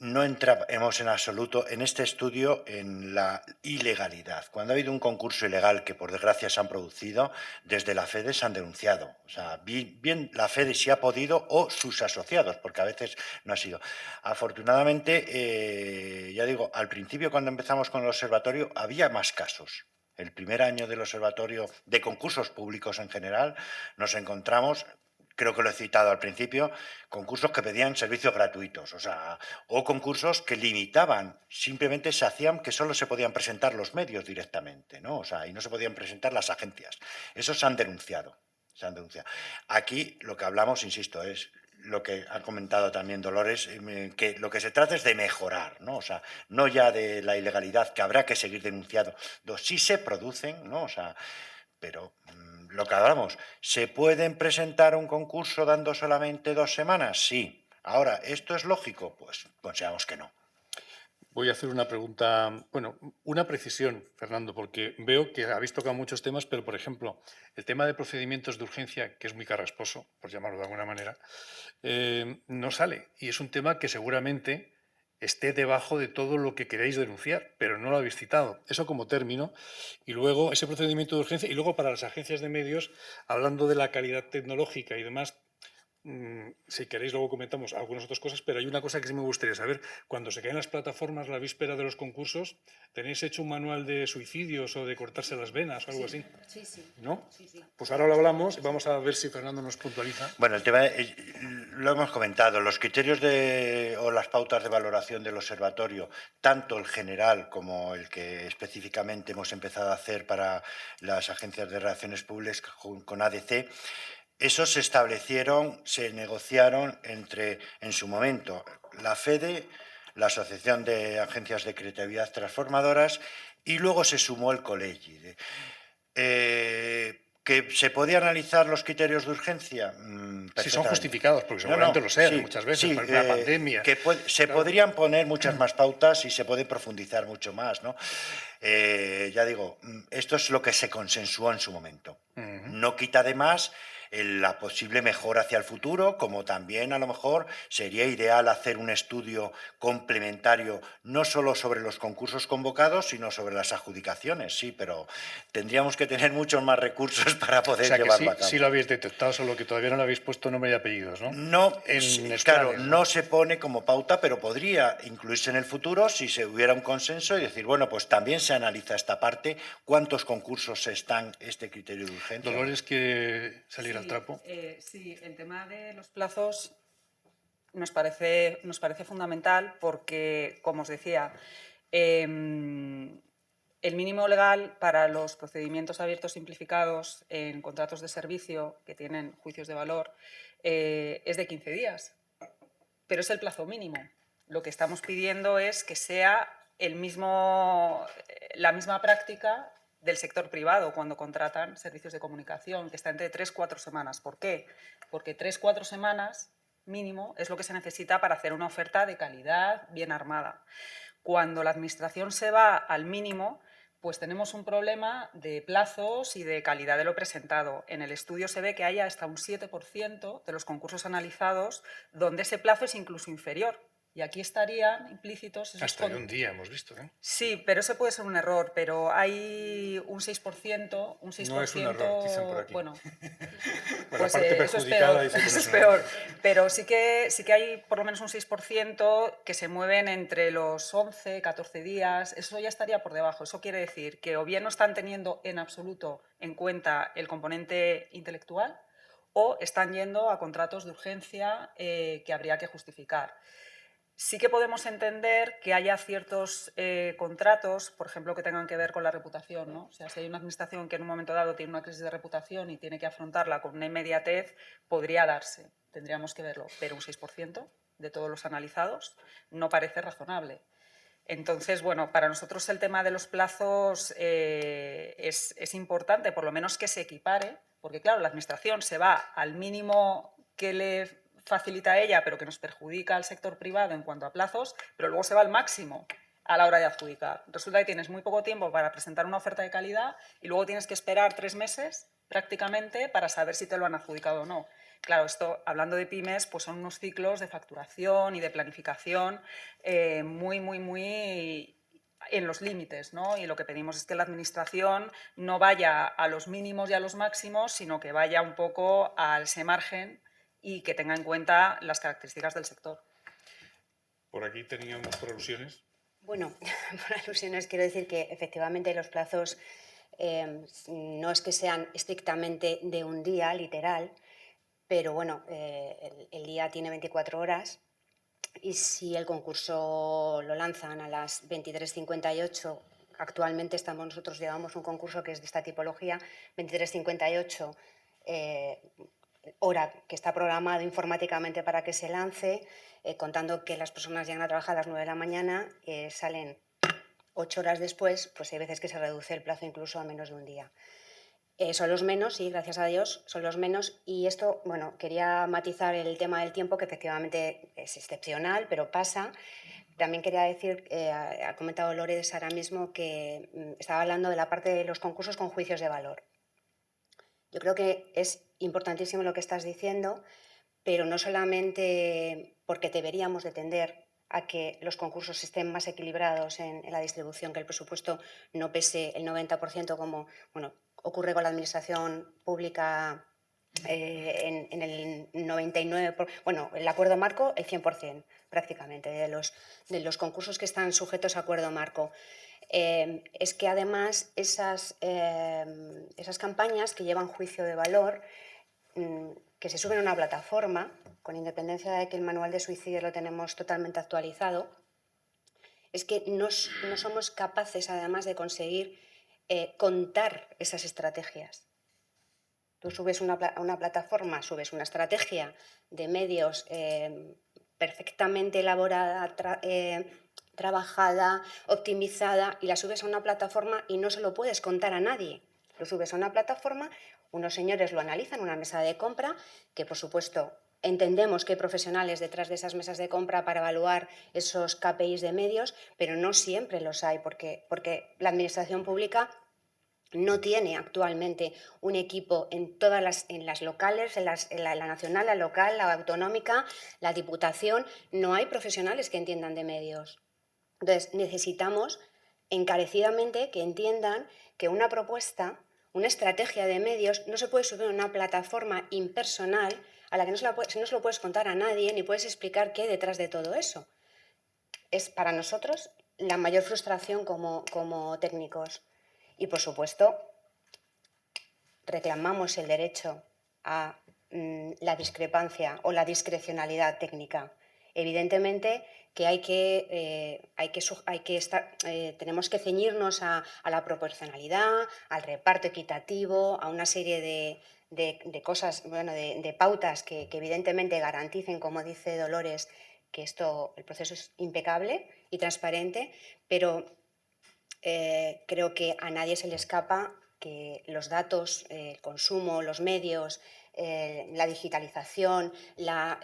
no entramos en absoluto en este estudio en la ilegalidad. Cuando ha habido un concurso ilegal que, por desgracia, se han producido, desde la FEDE se han denunciado. O sea, bien la FEDE si ha podido o sus asociados, porque a veces no ha sido. Afortunadamente, ya digo, al principio cuando empezamos con el observatorio había más casos. El primer año del observatorio de concursos públicos en general nos encontramos, creo que lo he citado al principio, concursos que pedían servicios gratuitos, o concursos que limitaban, simplemente se hacían que solo se podían presentar los medios directamente, ¿no? Y no se podían presentar las agencias. Eso se han denunciado. Aquí lo que hablamos, insisto, es lo que ha comentado también Dolores, que lo que se trata es de mejorar, ¿no? No ya de la ilegalidad, que habrá que seguir denunciando. Sí se producen, ¿no? Pero lo que hablamos, ¿se pueden presentar un concurso dando solamente 2 semanas? Sí. Ahora, ¿esto es lógico? Pues consideramos que no. Voy a hacer una pregunta, bueno, una precisión, Fernando, porque veo que habéis tocado muchos temas, pero, por ejemplo, el tema de procedimientos de urgencia, que es muy carrasposo, por llamarlo de alguna manera, no sale. Y es un tema que seguramente esté debajo de todo lo que queréis denunciar, pero no lo habéis citado. Eso como término. Y luego ese procedimiento de urgencia. Y luego para las agencias de medios, hablando de la calidad tecnológica y demás, Si queréis luego comentamos algunas otras cosas, pero hay una cosa que sí me gustaría saber. Cuando se caen las plataformas la víspera de los concursos, ¿tenéis hecho un manual de suicidios o de cortarse las venas o algo así? Sí, sí. ¿No? Sí, sí. Pues ahora lo hablamos y vamos a ver si Fernando nos puntualiza. Bueno, el tema lo hemos comentado, los criterios o las pautas de valoración del observatorio, tanto el general como el que específicamente hemos empezado a hacer para las agencias de relaciones públicas con ADC, esos se establecieron, se negociaron entre, en su momento, la FEDE, la Asociación de Agencias de Creatividad Transformadoras, y luego se sumó el Colegi. ¿Que se podía analizar los criterios de urgencia? Si son Perfectamente. justificados, porque seguramente lo sean sí, muchas veces, sí, por ejemplo, la pandemia. Se podrían poner muchas más pautas y se puede profundizar mucho más, ¿no? Ya digo, esto es lo que se consensuó en su momento. No quita además la posible mejora hacia el futuro, como también a lo mejor sería ideal hacer un estudio complementario no solo sobre los concursos convocados, sino sobre las adjudicaciones, sí, pero tendríamos que tener muchos más recursos para poder O sea que llevarlo a cabo. sí lo habéis detectado, solo que todavía no le habéis puesto nombre y apellidos, ¿no? No, claro, planes, no se pone como pauta, pero podría incluirse en el futuro si se hubiera un consenso y decir, bueno, pues también se analiza esta parte, cuántos concursos están este criterio de urgencia. Dolores quiere salir al trapo. Sí, el tema de los plazos nos parece fundamental porque, como os decía, el mínimo legal para los procedimientos abiertos simplificados en contratos de servicio que tienen juicios de valor es de 15 días, pero es el plazo mínimo. Lo que estamos pidiendo es que sea la misma práctica del sector privado cuando contratan servicios de comunicación, que está entre 3-4 semanas. ¿Por qué? Porque 3-4 semanas mínimo es lo que se necesita para hacer una oferta de calidad bien armada. Cuando la administración se va al mínimo, pues tenemos un problema de plazos y de calidad de lo presentado. En el estudio se ve que hay hasta un 7% de los concursos analizados donde ese plazo es incluso inferior. Y aquí estarían implícitos... Hasta de un día hemos visto, ¿eh? Sí, pero ese puede ser un error, pero hay un 6%... No es un error, dicen por aquí. Bueno, Pues eso es peor, eso es peor. Pero sí que hay por lo menos un 6% que se mueven entre los 11, 14 días. Eso ya estaría por debajo. Eso quiere decir que o bien no están teniendo en absoluto en cuenta el componente intelectual o están yendo a contratos de urgencia que habría que justificar. Sí que podemos entender que haya ciertos contratos, por ejemplo, que tengan que ver con la reputación, ¿no? O sea, si hay una administración que en un momento dado tiene una crisis de reputación y tiene que afrontarla con una inmediatez, podría darse, tendríamos que verlo, pero un 6% de todos los analizados no parece razonable. Entonces, bueno, para nosotros el tema de los plazos es importante, por lo menos que se equipare, porque claro, la administración se va al mínimo que le facilita a ella, pero que nos perjudica al sector privado en cuanto a plazos, pero luego se va al máximo a la hora de adjudicar. Resulta que tienes muy poco tiempo para presentar una oferta de calidad y luego tienes que esperar 3 meses prácticamente para saber si te lo han adjudicado o no. Claro, esto, hablando de pymes, pues son unos ciclos de facturación y de planificación muy en los límites, ¿no? Y lo que pedimos es que la administración no vaya a los mínimos y a los máximos, sino que vaya un poco a ese margen y que tenga en cuenta las características del sector. Por aquí teníamos por alusiones. Bueno, por alusiones quiero decir que efectivamente los plazos no es que sean estrictamente de un día, literal, pero bueno, el día tiene 24 horas y si el concurso lo lanzan a las 23:58, actualmente nosotros llevamos un concurso que es de esta tipología, 23:58, hora que está programado informáticamente para que se lance, contando que las personas llegan a trabajar a las 9 de la mañana, salen 8 horas después, pues hay veces que se reduce el plazo incluso a menos de un día. Son los menos, sí, gracias a Dios, son los menos. Y esto, bueno, quería matizar el tema del tiempo, que efectivamente es excepcional, pero pasa. También quería decir, ha comentado Lores ahora mismo, que estaba hablando de la parte de los concursos con juicios de valor. Yo creo que es importantísimo lo que estás diciendo, pero no solamente porque deberíamos de tender a que los concursos estén más equilibrados en la distribución, que el presupuesto no pese el 90% como ocurre con la administración pública en el 99%, bueno, el acuerdo marco el 100% prácticamente de los concursos que están sujetos a acuerdo marco. Es que además esas campañas que llevan juicio de valor, que se suben a una plataforma, con independencia de que el manual de suicidio lo tenemos totalmente actualizado, es que no somos capaces además de conseguir contar esas estrategias. Tú subes a una plataforma, subes una estrategia de medios perfectamente elaborada, trabajada, optimizada, y la subes a una plataforma y no se lo puedes contar a nadie. Lo subes a una plataforma, unos señores lo analizan, una mesa de compra, que por supuesto entendemos que hay profesionales detrás de esas mesas de compra para evaluar esos KPIs de medios, pero no siempre los hay, porque la administración pública no tiene actualmente un equipo en las locales, en la nacional, la local, la autonómica, la diputación. No hay profesionales que entiendan de medios. Entonces, necesitamos encarecidamente que entiendan que una propuesta, una estrategia de medios, no se puede subir a una plataforma impersonal a la que no se lo puedes contar a nadie ni puedes explicar qué hay detrás de todo eso. Es para nosotros la mayor frustración como técnicos. Y, por supuesto, reclamamos el derecho a la discrepancia o la discrecionalidad técnica. Evidentemente que tenemos que ceñirnos a la proporcionalidad, al reparto equitativo, a una serie de cosas, bueno, de pautas que evidentemente garanticen, como dice Dolores, que el proceso es impecable y transparente, pero creo que a nadie se le escapa que los datos, el consumo, los medios, la digitalización, la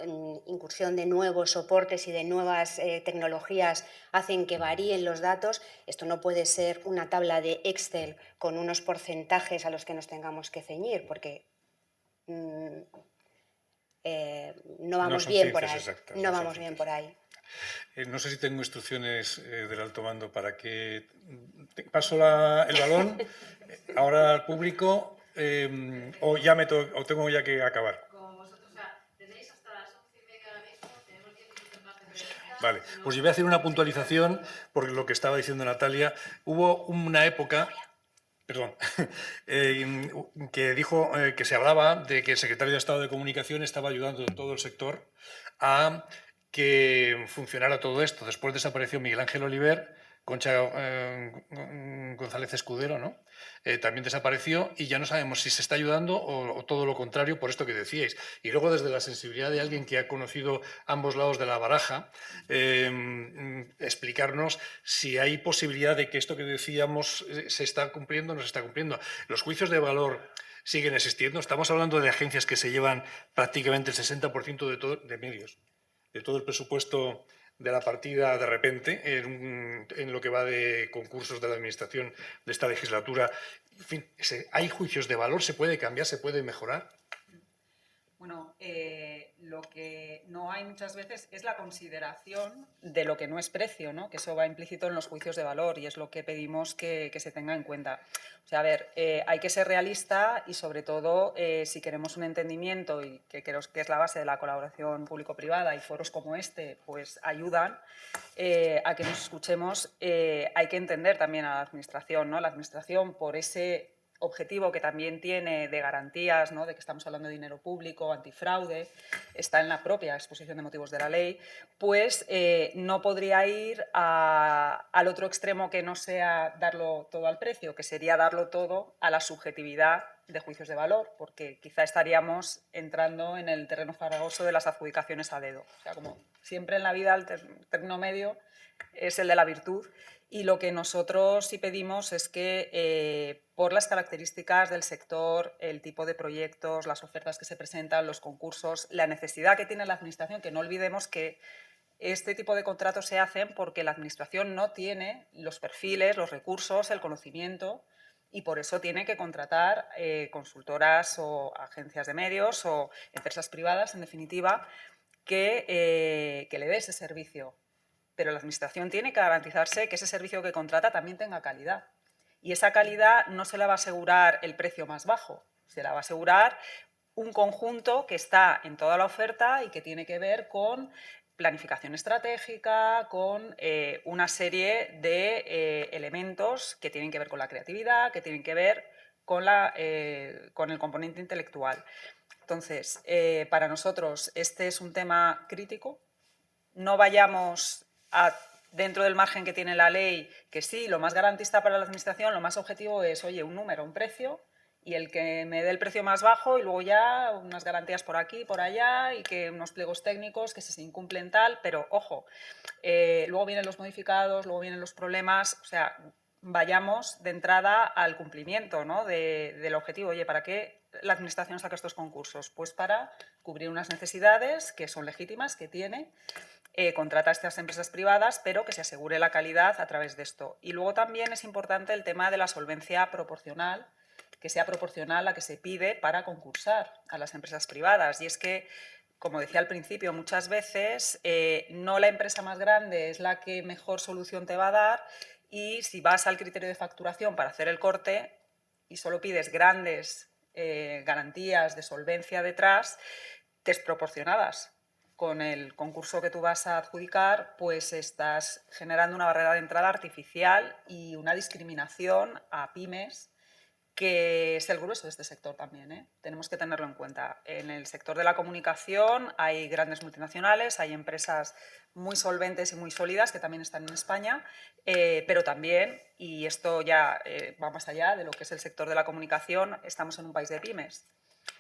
incursión de nuevos soportes y de nuevas tecnologías hacen que varíen los datos. Esto no puede ser una tabla de Excel con unos porcentajes a los que nos tengamos que ceñir, porque no vamos bien por ahí. No vamos bien por ahí. No sé si tengo instrucciones del alto mando para que paso el balón ahora al público o tengo ya que acabar. Como vosotros, o sea, tenéis hasta las 11:30 ahora mismo, tenemos 10 minutos más de entrevista. Vale, pues yo voy a hacer una puntualización por lo que estaba diciendo Natalia. Hubo una época, perdón, que dijo que se hablaba de que el secretario de Estado de Comunicación estaba ayudando a todo el sector a que funcionara todo esto. Después desapareció Miguel Ángel Oliver, Concha González Escudero, ¿no? También desapareció y ya no sabemos si se está ayudando o todo lo contrario por esto que decíais. Y luego, desde la sensibilidad de alguien que ha conocido ambos lados de la baraja, explicarnos si hay posibilidad de que esto que decíamos se está cumpliendo o no se está cumpliendo. Los juicios de valor siguen existiendo. Estamos hablando de agencias que se llevan prácticamente el 60% de medios, de todo el presupuesto de la partida de repente en lo que va de concursos de la Administración de esta legislatura. En fin, ¿hay juicios de valor? ¿Se puede cambiar? ¿Se puede mejorar? Bueno, lo que no hay muchas veces es la consideración de lo que no es precio, ¿no? Que eso va implícito en los juicios de valor y es lo que pedimos que se tenga en cuenta. O sea, a ver, hay que ser realista y, sobre todo, si queremos un entendimiento, y que creo que es la base de la colaboración público-privada, y foros como este pues ayudan a que nos escuchemos, hay que entender también a la Administración, ¿no? La Administración, por ese objetivo que también tiene de garantías, ¿no? De que estamos hablando de dinero público, antifraude, está en la propia exposición de motivos de la ley, pues no podría ir al otro extremo que no sea darlo todo al precio, que sería darlo todo a la subjetividad de juicios de valor, porque quizá estaríamos entrando en el terreno farragoso de las adjudicaciones a dedo. O sea, como siempre en la vida, el término medio es el de la virtud. Y lo que nosotros sí pedimos es que, por las características del sector, el tipo de proyectos, las ofertas que se presentan, los concursos, la necesidad que tiene la Administración, que no olvidemos que este tipo de contratos se hacen porque la Administración no tiene los perfiles, los recursos, el conocimiento, y por eso tiene que contratar consultoras o agencias de medios o empresas privadas, en definitiva, que le dé ese servicio. Pero la Administración tiene que garantizarse que ese servicio que contrata también tenga calidad. Y esa calidad no se la va a asegurar el precio más bajo, se la va a asegurar un conjunto que está en toda la oferta y que tiene que ver con planificación estratégica, con una serie de elementos que tienen que ver con la creatividad, que tienen que ver con el componente intelectual. Entonces, para nosotros este es un tema crítico. No vayamos dentro del margen que tiene la ley, que sí, lo más garantista para la administración, lo más objetivo es, oye, un número, un precio, y el que me dé el precio más bajo y luego ya unas garantías por aquí, por allá y que unos pliegos técnicos que se incumplen tal, pero ojo, luego vienen los modificados, luego vienen los problemas, o sea, vayamos de entrada al cumplimiento, ¿no? del objetivo. Oye, ¿para qué la administración saca estos concursos? Pues para cubrir unas necesidades que son legítimas, que tiene, contrata a estas empresas privadas, pero que se asegure la calidad a través de esto. Y luego también es importante el tema de la solvencia proporcional, que sea proporcional a la que se pide para concursar a las empresas privadas. Y es que, como decía al principio, muchas veces no la empresa más grande es la que mejor solución te va a dar, y si vas al criterio de facturación para hacer el corte y solo pides grandes garantías de solvencia detrás, desproporcionadas con el concurso que tú vas a adjudicar, pues estás generando una barrera de entrada artificial y una discriminación a pymes, que es el grueso de este sector también, ¿eh? Tenemos que tenerlo en cuenta. En el sector de la comunicación hay grandes multinacionales, hay empresas muy solventes y muy sólidas que también están en España, pero también, y esto ya va más allá de lo que es el sector de la comunicación, estamos en un país de pymes.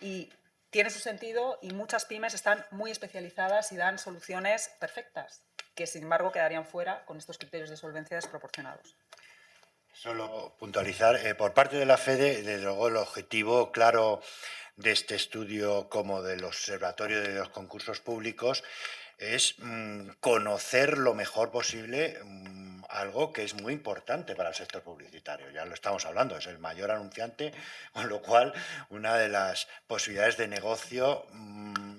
Y tiene su sentido, y muchas pymes están muy especializadas y dan soluciones perfectas, que sin embargo quedarían fuera con estos criterios de solvencia desproporcionados. Solo puntualizar, por parte de la FEDE, desde luego el objetivo claro de este estudio como del Observatorio de los Concursos Públicos es conocer lo mejor posible algo que es muy importante para el sector publicitario. Ya lo estamos hablando, es el mayor anunciante, con lo cual una de las posibilidades de negocio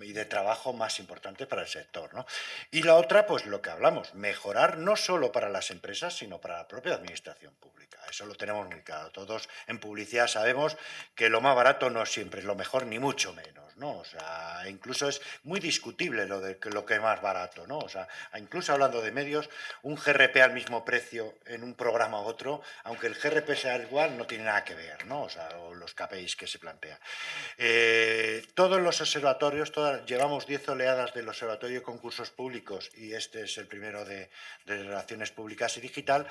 y de trabajo más importantes para el sector, ¿no? Y la otra, pues lo que hablamos, mejorar no solo para las empresas, sino para la propia administración pública. Eso lo tenemos muy claro. Todos en publicidad sabemos que lo más barato no siempre es lo mejor, ni mucho menos, ¿no? O sea, incluso es muy discutible lo que es más barato, ¿no? O sea, incluso hablando de medios, un GRP al mismo precio en un programa u otro, aunque el GRP sea igual, no tiene nada que ver, ¿no? O sea, los KPIs que se plantean. Todos los observatorios, llevamos 10 oleadas del Observatorio de Concursos Públicos, y este es el primero de Relaciones Públicas y Digital.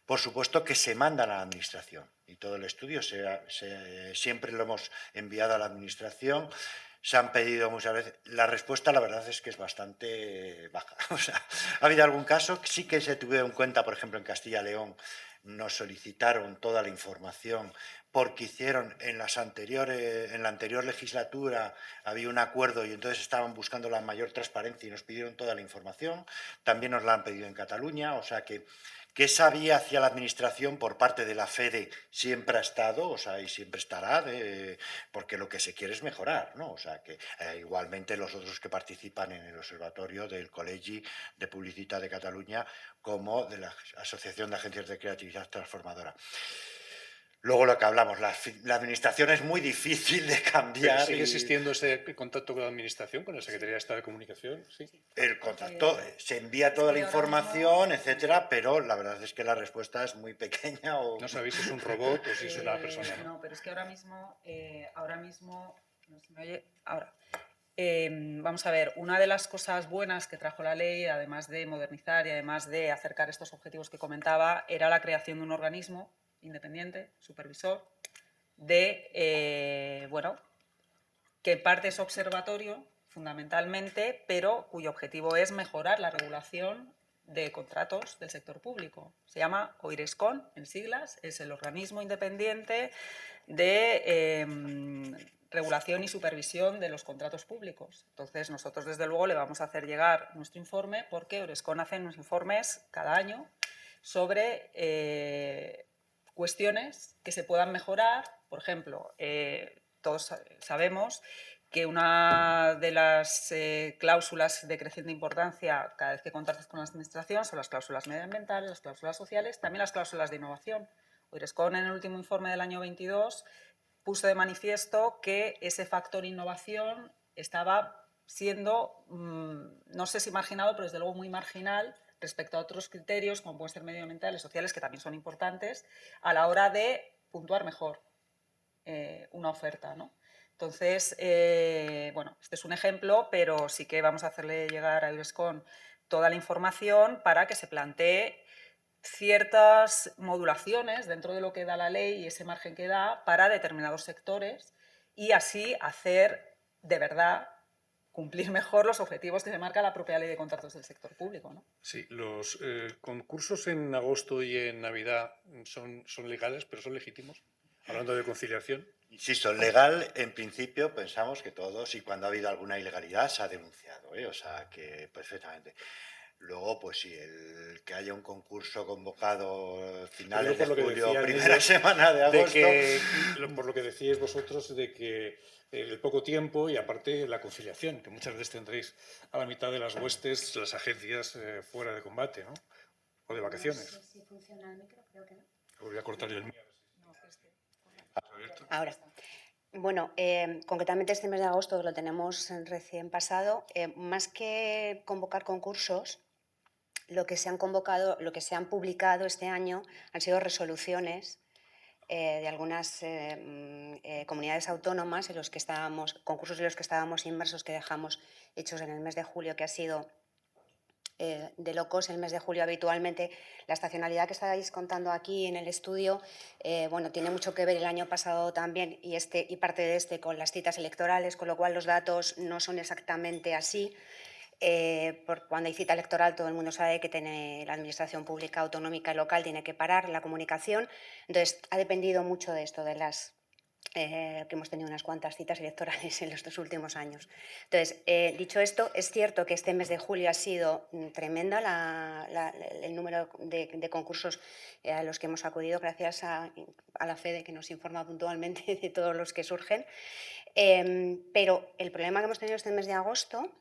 Por supuesto que se manda a la Administración, y todo el estudio siempre lo hemos enviado a la Administración. Se han pedido muchas veces. La respuesta, la verdad, es que es bastante baja. O sea, ha habido algún caso, sí que se tuvieron en cuenta, por ejemplo, en Castilla y León, nos solicitaron toda la información porque hicieron en la anterior legislatura había un acuerdo y entonces estaban buscando la mayor transparencia y nos pidieron toda la información. También nos la han pedido en Cataluña, o sea que esa vía hacia la administración por parte de la FEDE siempre ha estado, o sea, y siempre estará, porque lo que se quiere es mejorar, ¿no? O sea, que igualmente los otros que participan en el observatorio del Col·legi de Publicitat de Cataluña, como de la Asociación de Agencias de Creatividad Transformadora. Luego lo que hablamos, la administración es muy difícil de cambiar. ¿Pero sigue existiendo ese contacto con la administración, con la Secretaría de Estado de Comunicación? Sí. El contacto, se envía toda la información, etcétera, pero la verdad es que la respuesta es muy pequeña. No sabéis si es un robot o si es una persona. No, pero es que ahora mismo no se me oye, ahora. Vamos a ver, una de las cosas buenas que trajo la ley, además de modernizar y además de acercar estos objetivos que comentaba, era la creación de un organismo independiente, supervisor, que en parte es observatorio, fundamentalmente, pero cuyo objetivo es mejorar la regulación de contratos del sector público. Se llama OIRESCON, en siglas, es el organismo independiente de regulación y supervisión de los contratos públicos. Entonces, nosotros, desde luego, le vamos a hacer llegar nuestro informe, porque OIRESCON hace unos informes cada año sobre cuestiones que se puedan mejorar. Por ejemplo, todos sabemos que una de las cláusulas de creciente importancia cada vez que contactas con la administración son las cláusulas medioambientales, las cláusulas sociales, también las cláusulas de innovación. OIRESCON, en el último informe del año 22, puso de manifiesto que ese factor innovación estaba siendo, no sé si marginado, pero desde luego muy marginal respecto a otros criterios, como pueden ser medioambientales, sociales, que también son importantes, a la hora de puntuar mejor una oferta, ¿no? Entonces, bueno, este es un ejemplo, pero sí que vamos a hacerle llegar a Eurescon toda la información para que se plantee ciertas modulaciones dentro de lo que da la ley y ese margen que da para determinados sectores y así hacer de verdad cumplir mejor los objetivos que se marca la propia ley de contratos del sector público, ¿no? Sí, los concursos en agosto y en Navidad son legales, pero son legítimos. Hablando de conciliación. Insisto, legal, en principio, pensamos que todos, y cuando ha habido alguna ilegalidad, se ha denunciado, ¿eh? O sea, que perfectamente. Luego, pues sí, el que haya un concurso convocado finales de julio, primera semana de agosto. Por lo que decíais vosotros, de que el poco tiempo y aparte la conciliación, que muchas veces tendréis a la mitad de las huestes, las agencias fuera de combate, ¿no? O de vacaciones. No sé si funciona el micro, creo que no. Voy a cortar el mío. Ahora. Bueno, concretamente este mes de agosto, que lo tenemos recién pasado, más que convocar concursos, lo que se han convocado, lo que se han publicado este año han sido resoluciones de algunas comunidades autónomas en los que estábamos, concursos en los que estábamos inmersos, que dejamos hechos en el mes de julio, que ha sido de locos el mes de julio. Habitualmente la estacionalidad que estáis contando aquí en el estudio, bueno, tiene mucho que ver el año pasado también y parte de este con las citas electorales, con lo cual los datos no son exactamente así. Cuando hay cita electoral todo el mundo sabe que la administración pública autonómica y local tiene que parar la comunicación. Entonces ha dependido mucho de esto, de las que hemos tenido unas cuantas citas electorales en los 2 últimos años. Entonces, dicho esto, es cierto que este mes de julio ha sido tremenda el número de concursos a los que hemos acudido, gracias a la FEDE, que nos informa puntualmente de todos los que surgen. Pero el problema que hemos tenido este mes de agosto,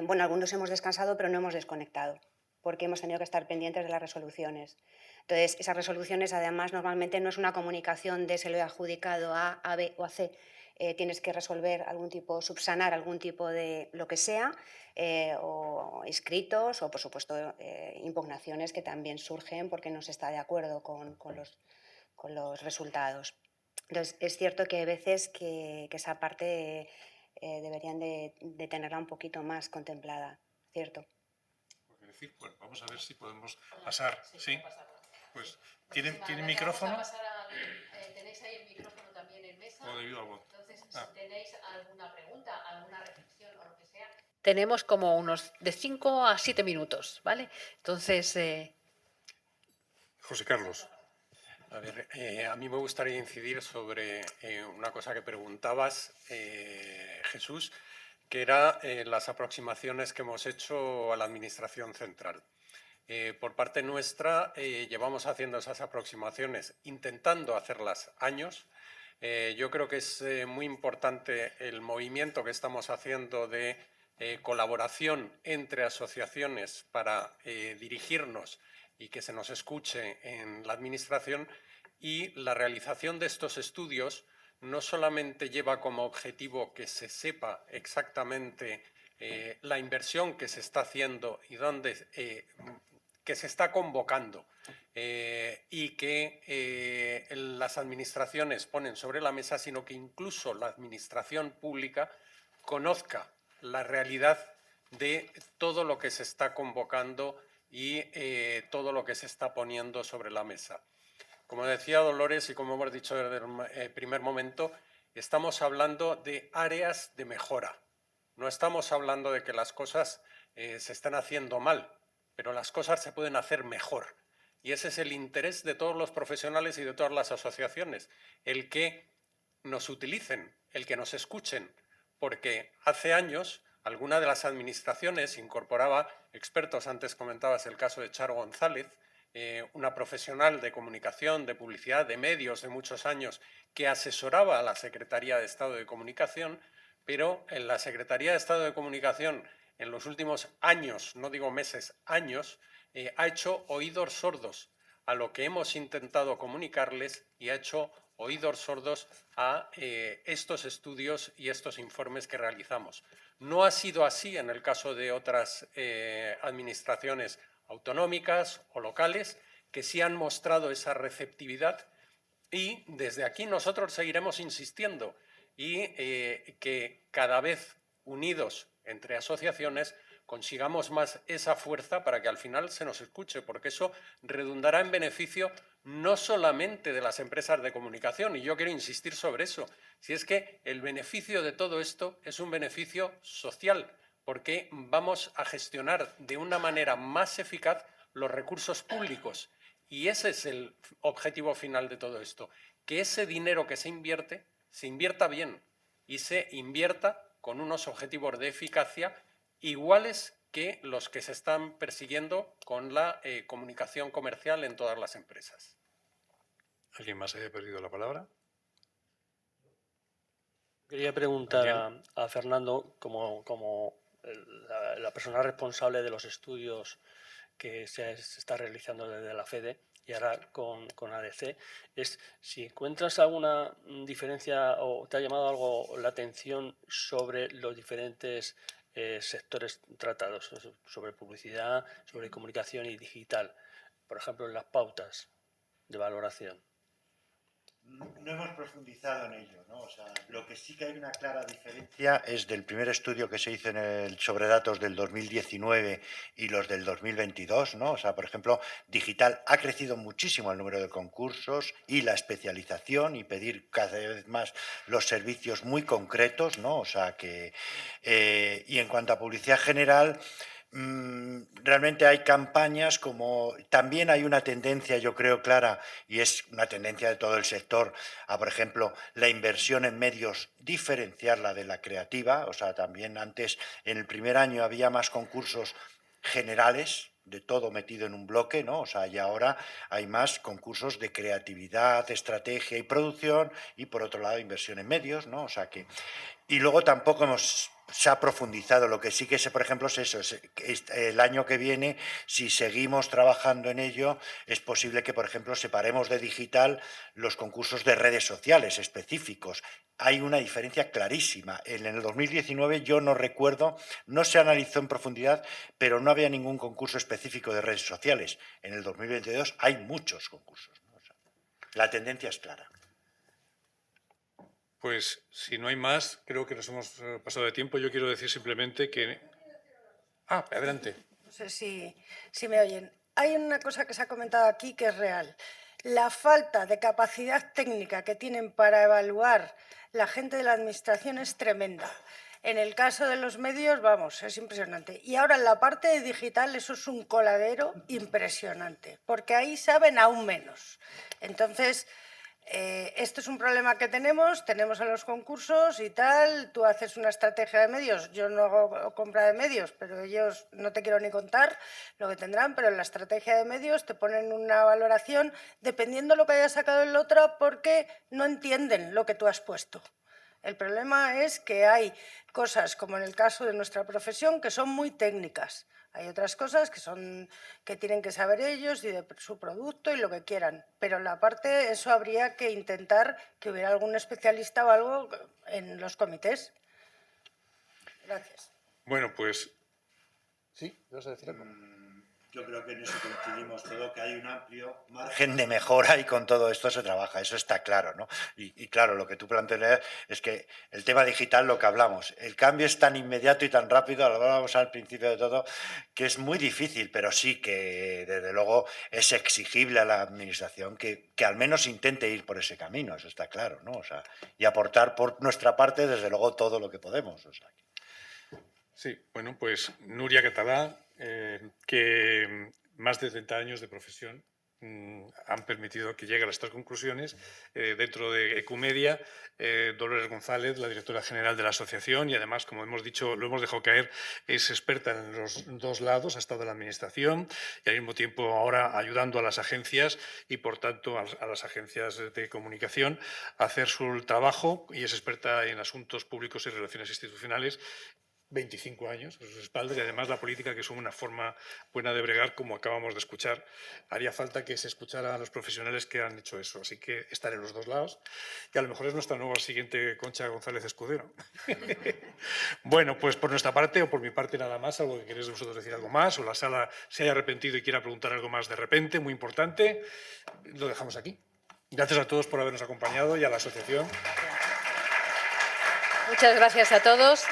bueno, algunos hemos descansado, pero no hemos desconectado, porque hemos tenido que estar pendientes de las resoluciones. Entonces, esas resoluciones, además, normalmente no es una comunicación de se lo he adjudicado a A, B o a C. Tienes que resolver algún tipo, subsanar algún tipo de lo que sea, o escritos, o por supuesto impugnaciones que también surgen porque no se está de acuerdo con los resultados. Entonces, es cierto que hay veces que esa parte deberían de tenerla un poquito más contemplada, ¿cierto? Bueno, vamos a ver si podemos pasar. ¿Sí? Pues, ¿tiene micrófono? Tenéis ahí el micrófono también en mesa. O debido al voto. Entonces, si tenéis alguna pregunta, alguna reflexión o lo que sea. Tenemos como unos de 5 a 7 minutos, ¿vale? Entonces. José Carlos. A ver, a mí me gustaría incidir sobre una cosa que preguntabas, Jesús, que era las aproximaciones que hemos hecho a la Administración central. Por parte nuestra, llevamos haciendo esas aproximaciones, intentando hacerlas años. Yo creo que es muy importante el movimiento que estamos haciendo de colaboración entre asociaciones para dirigirnos y que se nos escuche en la Administración, y la realización de estos estudios no solamente lleva como objetivo que se sepa exactamente la inversión que se está haciendo y dónde que se está convocando y que las administraciones ponen sobre la mesa, sino que incluso la administración pública conozca la realidad de todo lo que se está convocando y todo lo que se está poniendo sobre la mesa. Como decía Dolores y como hemos dicho desde el primer momento, estamos hablando de áreas de mejora. No estamos hablando de que las cosas se están haciendo mal, pero las cosas se pueden hacer mejor. Y ese es el interés de todos los profesionales y de todas las asociaciones, el que nos utilicen, el que nos escuchen, porque hace años alguna de las administraciones incorporaba expertos. Antes comentabas el caso de Charo González, una profesional de comunicación, de publicidad, de medios de muchos años, que asesoraba a la Secretaría de Estado de Comunicación, pero en la Secretaría de Estado de Comunicación en los últimos años, no digo meses, años, ha hecho oídos sordos a lo que hemos intentado comunicarles y ha hecho oídos sordos a estos estudios y estos informes que realizamos. No ha sido así en el caso de otras administraciones autonómicas o locales que sí han mostrado esa receptividad, y desde aquí nosotros seguiremos insistiendo y que cada vez unidos entre asociaciones consigamos más esa fuerza para que al final se nos escuche, porque eso redundará en beneficio no solamente de las empresas de comunicación, y yo quiero insistir sobre eso, si es que el beneficio de todo esto es un beneficio social, porque vamos a gestionar de una manera más eficaz los recursos públicos. Y ese es el objetivo final de todo esto, que ese dinero que se invierta bien y se invierta con unos objetivos de eficacia iguales que los que se están persiguiendo con la comunicación comercial en todas las empresas. ¿Alguien más haya perdido la palabra? Quería preguntar a Fernando, como la persona responsable de los estudios que se está realizando desde la FEDE y ahora con ADC, es si encuentras alguna diferencia o te ha llamado algo la atención sobre los diferentes sectores tratados, sobre publicidad, sobre comunicación y digital, por ejemplo, en las pautas de valoración. No hemos profundizado en ello, ¿no? O sea, lo que sí que hay una clara diferencia es del primer estudio que se hizo sobre datos del 2019 y los del 2022, ¿no? O sea, por ejemplo, digital ha crecido muchísimo el número de concursos y la especialización y pedir cada vez más los servicios muy concretos, ¿no? O sea, que... y en cuanto a publicidad general... realmente hay campañas como también hay una tendencia, yo creo, clara, y es una tendencia de todo el sector, a, por ejemplo, la inversión en medios, diferenciarla de la creativa. O sea, también antes, en el primer año, había más concursos generales, de todo metido en un bloque, ¿no? O sea, y ahora hay más concursos de creatividad, estrategia y producción, y por otro lado, inversión en medios, ¿no? O sea que... Y luego tampoco se ha profundizado. Lo que sí que sé, por ejemplo, es eso. El año que viene, si seguimos trabajando en ello, es posible que, por ejemplo, separemos de digital los concursos de redes sociales específicos. Hay una diferencia clarísima. En el 2019 yo no recuerdo, no se analizó en profundidad, pero no había ningún concurso específico de redes sociales. En el 2022 hay muchos concursos, ¿no? O sea, la tendencia es clara. Pues si no hay más, creo que nos hemos pasado de tiempo. Yo quiero decir simplemente que... Ah, adelante. No sé si me oyen. Hay una cosa que se ha comentado aquí que es real. La falta de capacidad técnica que tienen para evaluar la gente de la administración es tremenda. En el caso de los medios, vamos, es impresionante. Y ahora en la parte de digital eso es un coladero impresionante, porque ahí saben aún menos. Entonces... esto es un problema que tenemos en los concursos y tal, tú haces una estrategia de medios, yo no hago compra de medios, pero ellos no te quiero ni contar lo que tendrán, pero en la estrategia de medios te ponen una valoración dependiendo de lo que haya sacado el otro porque no entienden lo que tú has puesto. El problema es que hay cosas, como en el caso de nuestra profesión, que son muy técnicas. Hay otras cosas que tienen que saber ellos y de su producto y lo que quieran. Pero la parte, eso habría que intentar que hubiera algún especialista o algo en los comités. Gracias. Bueno, pues... ¿Sí? ¿Vas a decir algo? Yo creo que en eso coincidimos todo, que hay un amplio margen de mejora y con todo esto se trabaja, eso está claro, ¿no? Y claro, lo que tú planteas es que el tema digital, lo que hablamos, el cambio es tan inmediato y tan rápido, lo hablábamos al principio de todo, que es muy difícil, pero sí que desde luego es exigible a la administración que al menos intente ir por ese camino, eso está claro, ¿no? O sea, y aportar por nuestra parte, desde luego, todo lo que podemos. O sea. Sí, bueno, pues Nuria Catalá, que más de 30 años de profesión han permitido que llegue a estas conclusiones. Dentro de Ecumedia, Dolores González, la directora general de la asociación, y además, como hemos dicho, lo hemos dejado caer, es experta en los dos lados, ha estado en la administración y al mismo tiempo ahora ayudando a las agencias y, por tanto, a las agencias de comunicación a hacer su trabajo, y es experta en asuntos públicos y relaciones institucionales. 25 años a sus espaldas y además la política, que es una forma buena de bregar, como acabamos de escuchar. Haría falta que se escuchara a los profesionales que han hecho eso, así que estar en los dos lados, y a lo mejor es nuestra nueva siguiente Concha González Escudero. Bueno, pues por nuestra parte o por mi parte nada más, algo que queréis vosotros decir algo más, o la sala se haya arrepentido y quiera preguntar algo más de repente, muy importante, lo dejamos aquí. Gracias a todos por habernos acompañado y a la asociación. Muchas gracias a todos.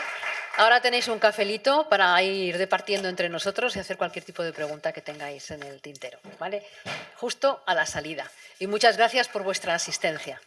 Ahora tenéis un cafelito para ir departiendo entre nosotros y hacer cualquier tipo de pregunta que tengáis en el tintero, ¿vale? Justo a la salida. Y muchas gracias por vuestra asistencia.